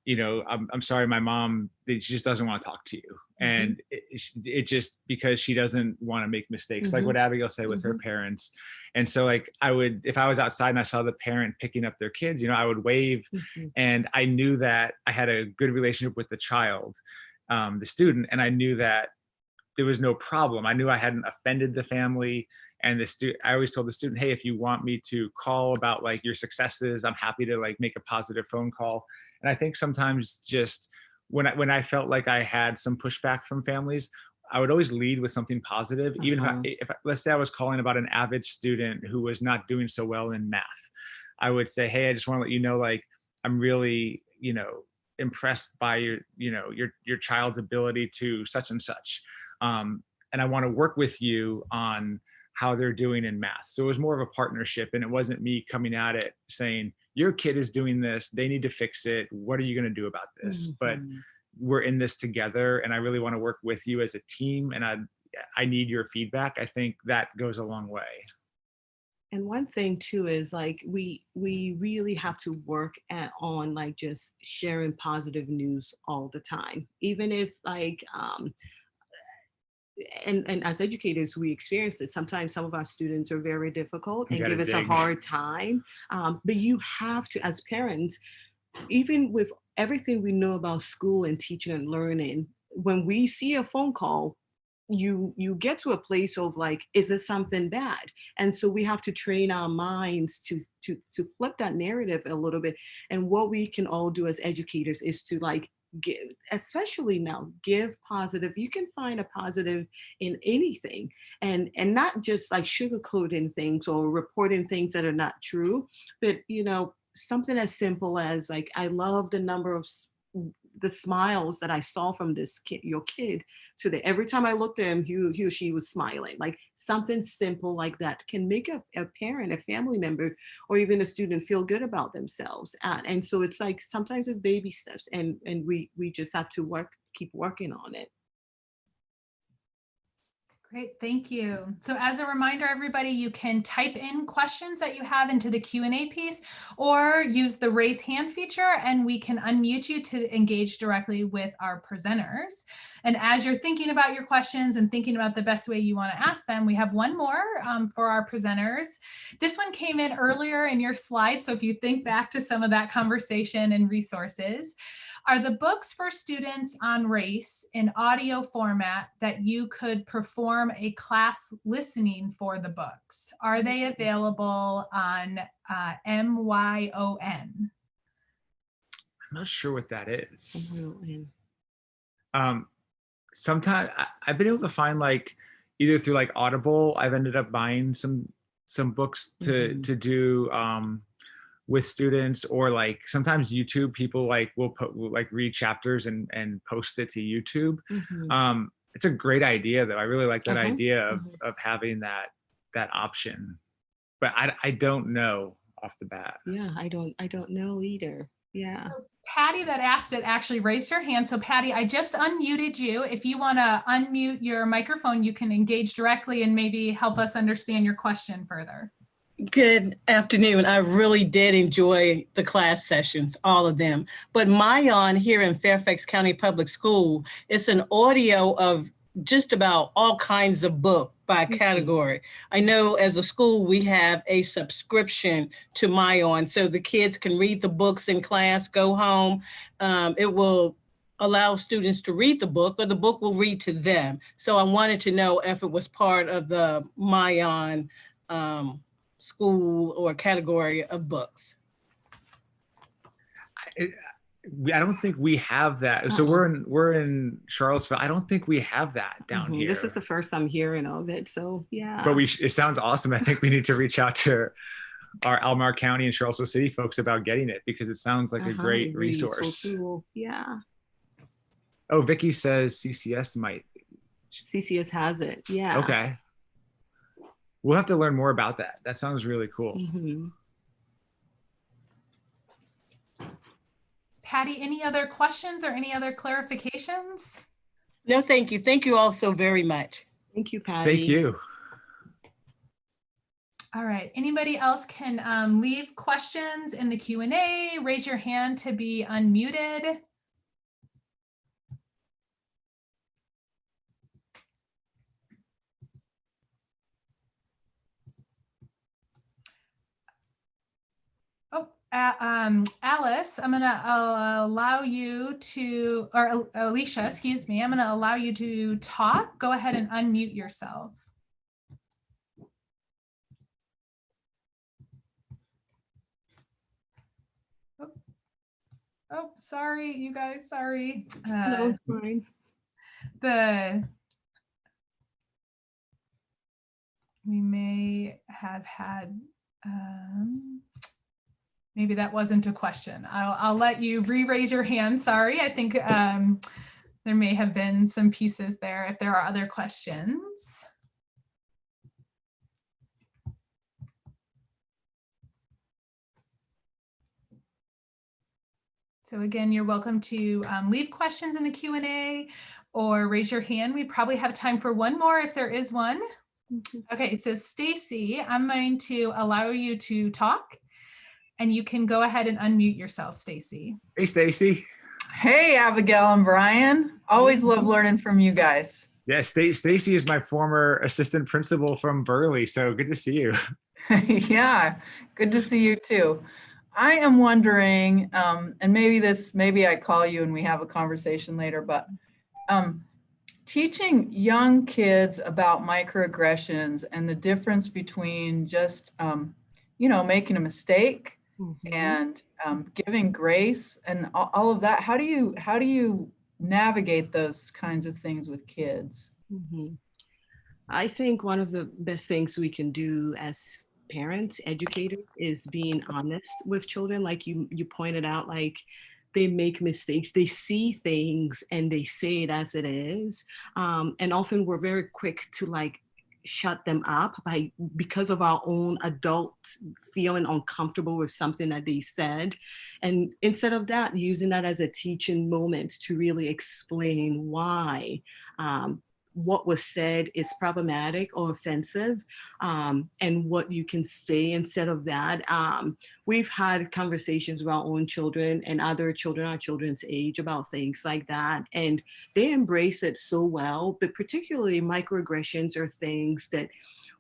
you know, I'm sorry, my mom, she just doesn't want to talk to you. And it just because she doesn't want to make mistakes, like what Abigail said with her parents. And so like if I was outside and I saw the parent picking up their kids, you know, I would wave, and I knew that I had a good relationship with the child, the student, and I knew that there was no problem. I knew I hadn't offended the family. And I always told the student, hey, if you want me to call about like your successes, I'm happy to like make a positive phone call. And I think sometimes just when I felt like I had some pushback from families, I would always lead with something positive. Even if let's say I was calling about an avid student who was not doing so well in math, I would say, hey, I just want to let you know, like, I'm really, you know, impressed by your child's ability to such and such. And I want to work with you on how they're doing in math. So it was more of a partnership, and it wasn't me coming at it saying, your kid is doing this, they need to fix it, what are you going to do about this? But we're in this together, and I really want to work with you as a team, and I need your feedback. I think that goes a long way. And one thing too is like we really have to work on like just sharing positive news all the time, even if like and as educators, we experience that sometimes some of our students are very difficult and give us a hard time. But you have to, as parents, even with everything we know about school and teaching and learning, when we see a phone call, you get to a place of like, is this something bad? And so we have to train our minds to flip that narrative a little bit. And what we can all do as educators is to like give, especially now, give positive. You can find a positive in anything, and not just like sugarcoating things or reporting things that are not true, but you know, something as simple as like, I love the number of the smiles that I saw from this kid, your kid today. Every time I looked at him, he or she was smiling. Like something simple like that can make a parent, a family member, or even a student feel good about themselves. And so it's like, sometimes it's baby steps, and we just have to keep working on it. Great, thank you. So as a reminder, everybody, you can type in questions that you have into the Q&A piece, or use the raise hand feature, and we can unmute you to engage directly with our presenters. And as you're thinking about your questions and thinking about the best way you want to ask them, we have one more for our presenters. This one came in earlier in your slides, so if you think back to some of that conversation and resources, Are the books for students on race in audio format that you could perform a class listening for the books? Are they available on MYON? I'm not sure what that is. Sometimes I've been able to find, like, either through like Audible, I've ended up buying some books to do with students, or like sometimes YouTube people will read chapters and post it to YouTube. It's a great idea though. I really like that idea of having that option, but I don't know off the bat. Yeah, I don't know either. Yeah. So Patty that asked it actually raised her hand. So Patty, I just unmuted you. If you want to unmute your microphone, you can engage directly and maybe help us understand your question further. Good afternoon. I really did enjoy the class sessions, all of them. But Mayon here in Fairfax County Public School, it's an audio of just about all kinds of books by category. I know as a school, we have a subscription to Mayon, so the kids can read the books in class, go home. It will allow students to read the book, or the book will read to them. So I wanted to know if it was part of the Mayon school or category of books. I don't think we have that. So we're in Charlottesville. I don't think we have that down here. This is the first I'm hearing of it. So yeah. But it sounds awesome. I think we need to reach out to our Albemarle County and Charlottesville City folks about getting it, because it sounds like a great resource. Yeah. Oh, Vicky says CCS might. CCS has it. Yeah. Okay. We'll have to learn more about that. That sounds really cool. Patty, any other questions or any other clarifications? No, thank you. Thank you all so very much. Thank you, Patty. Thank you. All right. Anybody else can leave questions in the Q&A, raise your hand to be unmuted. Alice, I'm going to allow you to, or Alicia, excuse me, I'm going to allow you to talk. Go ahead and unmute yourself. Oh, sorry, you guys, sorry. No, fine. We may have had, maybe that wasn't a question. I'll let you re-raise your hand. Sorry, I think there may have been some pieces there if there are other questions. So again, you're welcome to leave questions in the Q&A or raise your hand. We probably have time for one more if there is one. Okay, so Stacy, I'm going to allow you to talk. And you can go ahead and unmute yourself, Stacy. Hey, Stacy. Hey, Abigail and Brian. Always love learning from you guys. Yeah, Stacy is my former assistant principal from Burley, so good to see you. Yeah, good to see you too. I am wondering, and maybe I call you and we have a conversation later, but teaching young kids about microaggressions and the difference between just, making a mistake and giving grace and all of that. How do you navigate those kinds of things with kids? I think one of the best things we can do as parents, educators, is being honest with children. Like you pointed out, like they make mistakes, they see things and they say it as it is. And often we're very quick to shut them up because of our own adult feeling uncomfortable with something that they said. And instead of that, using that as a teaching moment to really explain why what was said is problematic or offensive, and what you can say instead of that. We've had conversations with our own children and other children our children's age about things like that, and they embrace it so well. But particularly microaggressions are things that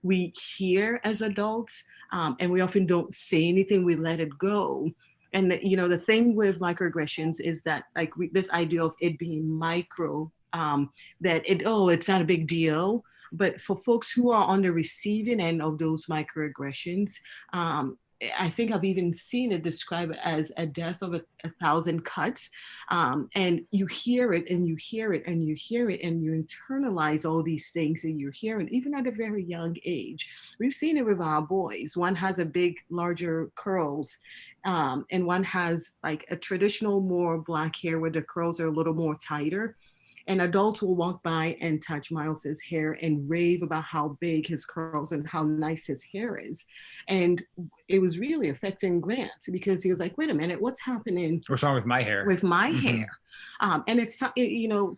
we hear as adults, and we often don't say anything, we let it go. And the thing with microaggressions is that like this idea of it being micro, that it's not a big deal. But for folks who are on the receiving end of those microaggressions, I think I've even seen it described as a death of a thousand cuts. And you hear it and you hear it and you hear it and you internalize all these things that you're hearing, even at a very young age. We've seen it with our boys. One has a big, larger curls, and one has like a traditional, more black hair where the curls are a little more tighter. And adults will walk by and touch Miles's hair and rave about how big his curls and how nice his hair is. And it was really affecting Grant because he was like, wait a minute, what's happening? What's wrong with my hair? With my hair. And it's,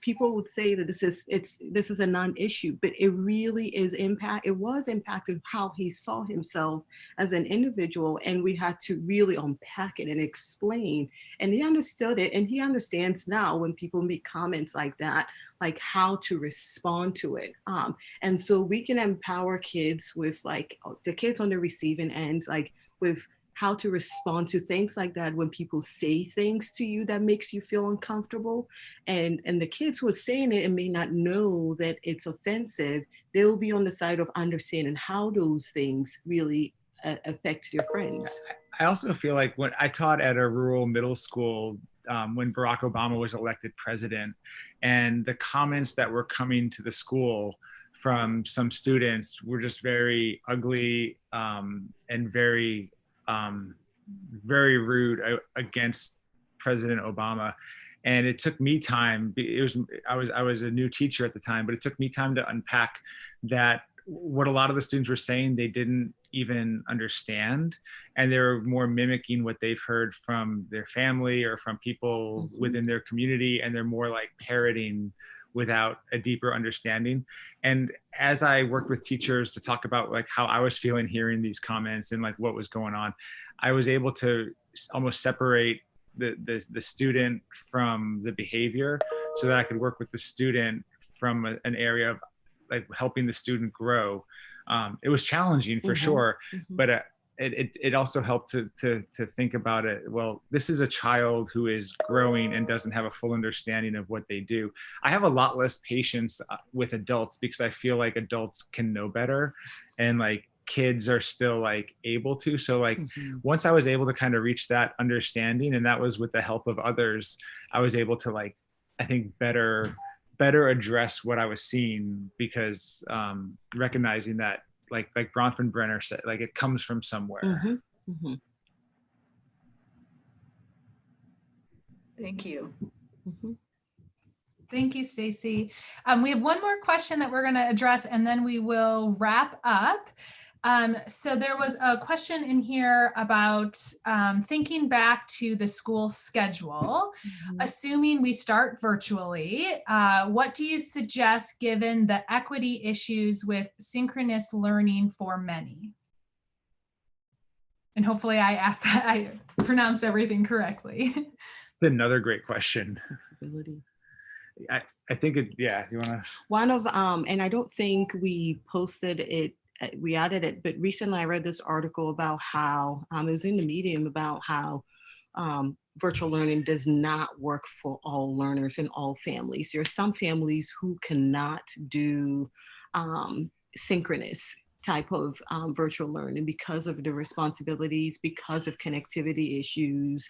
people would say that this is a non-issue, but it really is it was impacting how he saw himself as an individual. And we had to really unpack it and explain. And he understood it. And he understands now when people make comments like that, like how to respond to it. And so we can empower kids with like the kids on the receiving end, like with how to respond to things like that when people say things to you that makes you feel uncomfortable. And the kids who are saying it and may not know that it's offensive, they'll be on the side of understanding how those things really affect your friends. I also feel like when I taught at a rural middle school when Barack Obama was elected president, and the comments that were coming to the school from some students were just very ugly and very rude against President Obama. And it took me time. I was a new teacher at the time, but it took me time to unpack that what a lot of the students were saying, they didn't even understand. And they were more mimicking what they've heard from their family or from people within their community. And they're more like parroting without a deeper understanding. And as I worked with teachers to talk about like how I was feeling hearing these comments and like what was going on, I was able to almost separate the student from the behavior so that I could work with the student from an area of like helping the student grow. It was challenging for sure, but it also helped to think about it. Well, this is a child who is growing and doesn't have a full understanding of what they do. I have a lot less patience with adults because I feel like adults can know better, and like kids are still like able to. So like once I was able to kind of reach that understanding, and that was with the help of others, I was able to like, I think better address what I was seeing, because recognizing that like Bronfenbrenner said, like it comes from somewhere. Thank you. Thank you, Stacy. We have one more question that we're going to address, and then we will wrap up. So there was a question in here about thinking back to the school schedule. Assuming we start virtually, what do you suggest given the equity issues with synchronous learning for many? And hopefully I pronounced everything correctly. Another great question. I think it, yeah, you want to? One of, and I don't think we posted it, we added it, but recently I read this article about how, it was in the Medium, about how virtual learning does not work for all learners in all families. There are some families who cannot do synchronous type of virtual learning because of the responsibilities, because of connectivity issues.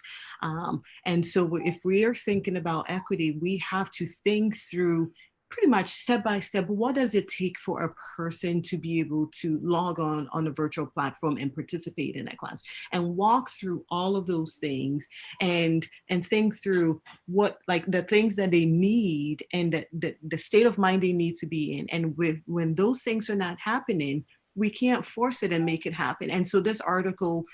And so if we are thinking about equity, we have to think through pretty much step by step, what does it take for a person to be able to log on a virtual platform and participate in that class, and walk through all of those things and think through what, like the things that they need and the state of mind they need to be in. And when those things are not happening, we can't force it and make it happen. And so this article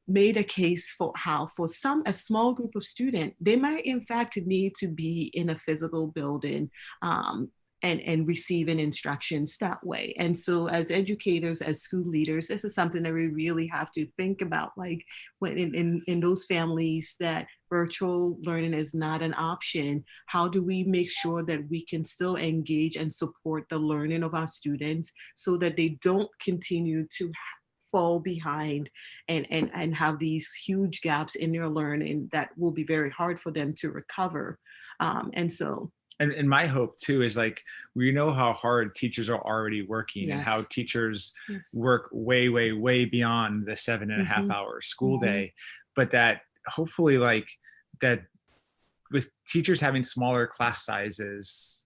made a case for how for a small group of students, they might in fact need to be in a physical building and receiving instructions that way. And so as educators, as school leaders, this is something that we really have to think about, like when in those families that virtual learning is not an option, how do we make sure that we can still engage and support the learning of our students so that they don't continue to fall behind and have these huge gaps in their learning that will be very hard for them to recover. And my hope too is, like, we know how hard teachers are already working, and how teachers work way beyond the 7.5 hour school day, but that hopefully, like, that with teachers having smaller class sizes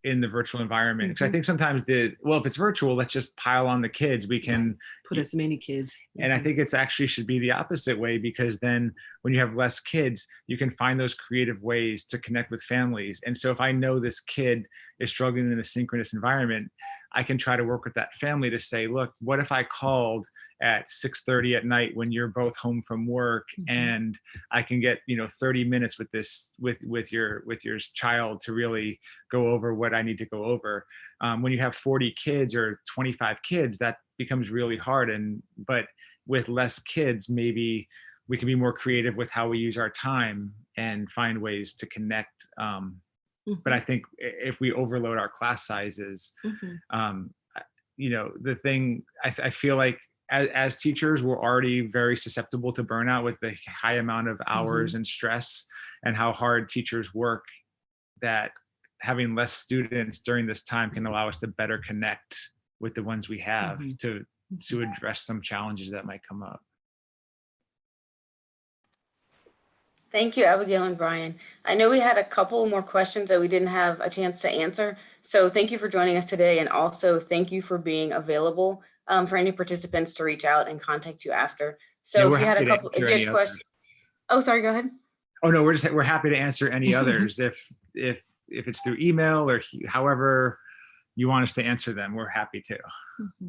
in the virtual environment, because I think sometimes if it's virtual, let's just pile on the kids. We can put as many kids. And I think it's actually should be the opposite way, because then when you have less kids, you can find those creative ways to connect with families. And so if I know this kid is struggling in a synchronous environment, I can try to work with that family to say, look, what if I called at 6:30 at night when you're both home from work, and I can get 30 minutes with your child to really go over what I need to go over. When you have 40 kids or 25 kids, that becomes really hard. But with less kids, maybe we can be more creative with how we use our time and find ways to connect. But I think if we overload our class sizes, the thing, I feel like as teachers, we're already very susceptible to burnout with the high amount of hours and stress and how hard teachers work, that having less students during this time can allow us to better connect with the ones we have to address some challenges that might come up. Thank you, Abigail and Brian. I know we had a couple more questions that we didn't have a chance to answer. So thank you for joining us today. And also thank you for being available for any participants to reach out and contact you after. So if you had a couple, if you had questions. Oh, sorry, go ahead. Oh no, we're happy to answer any others if it's through email or however you want us to answer them, we're happy to.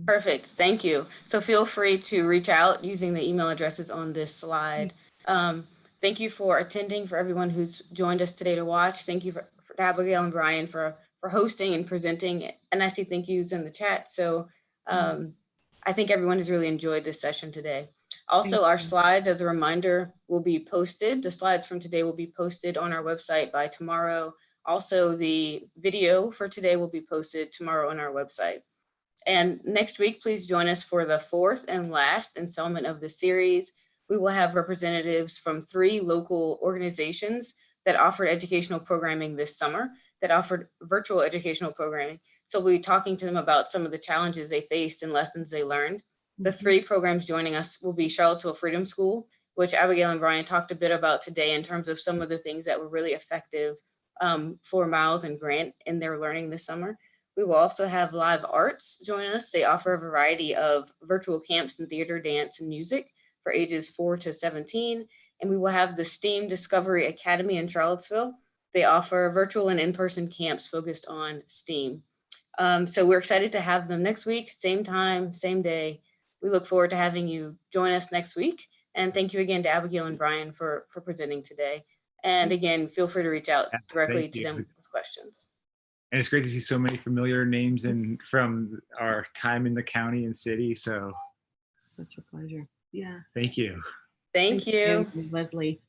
Perfect, thank you. So feel free to reach out using the email addresses on this slide. Thank you for attending, for everyone who's joined us today to watch. Thank you for Abigail and Brian for hosting and presenting. And I see thank yous in the chat. So I think everyone has really enjoyed this session today. Also, our slides, as a reminder, will be posted. The slides from today will be posted on our website by tomorrow. Also, the video for today will be posted tomorrow on our website. And next week, please join us for the fourth and last installment of the series. We will have representatives from 3 local organizations that offered educational programming this summer, that offered virtual educational programming. So we'll be talking to them about some of the challenges they faced and lessons they learned. The 3 programs joining us will be Charlottesville Freedom School, which Abigail and Brian talked a bit about today in terms of some of the things that were really effective for Miles and Grant in their learning this summer. We will also have Live Arts join us. They offer a variety of virtual camps in theater, dance, and music for ages 4 to 17. And we will have the STEAM Discovery Academy in Charlottesville. They offer virtual and in-person camps focused on STEAM. So we're excited to have them next week, same time, same day. We look forward to having you join us next week. And thank you again to Abigail and Brian for presenting today. And again, feel free to reach out directly to them with questions. And it's great to see so many familiar names from our time in the county and city. So such a pleasure. Yeah. Thank you. Thank you. Leslie.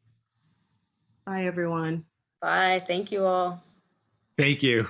Bye, everyone. Bye. Thank you all. Thank you.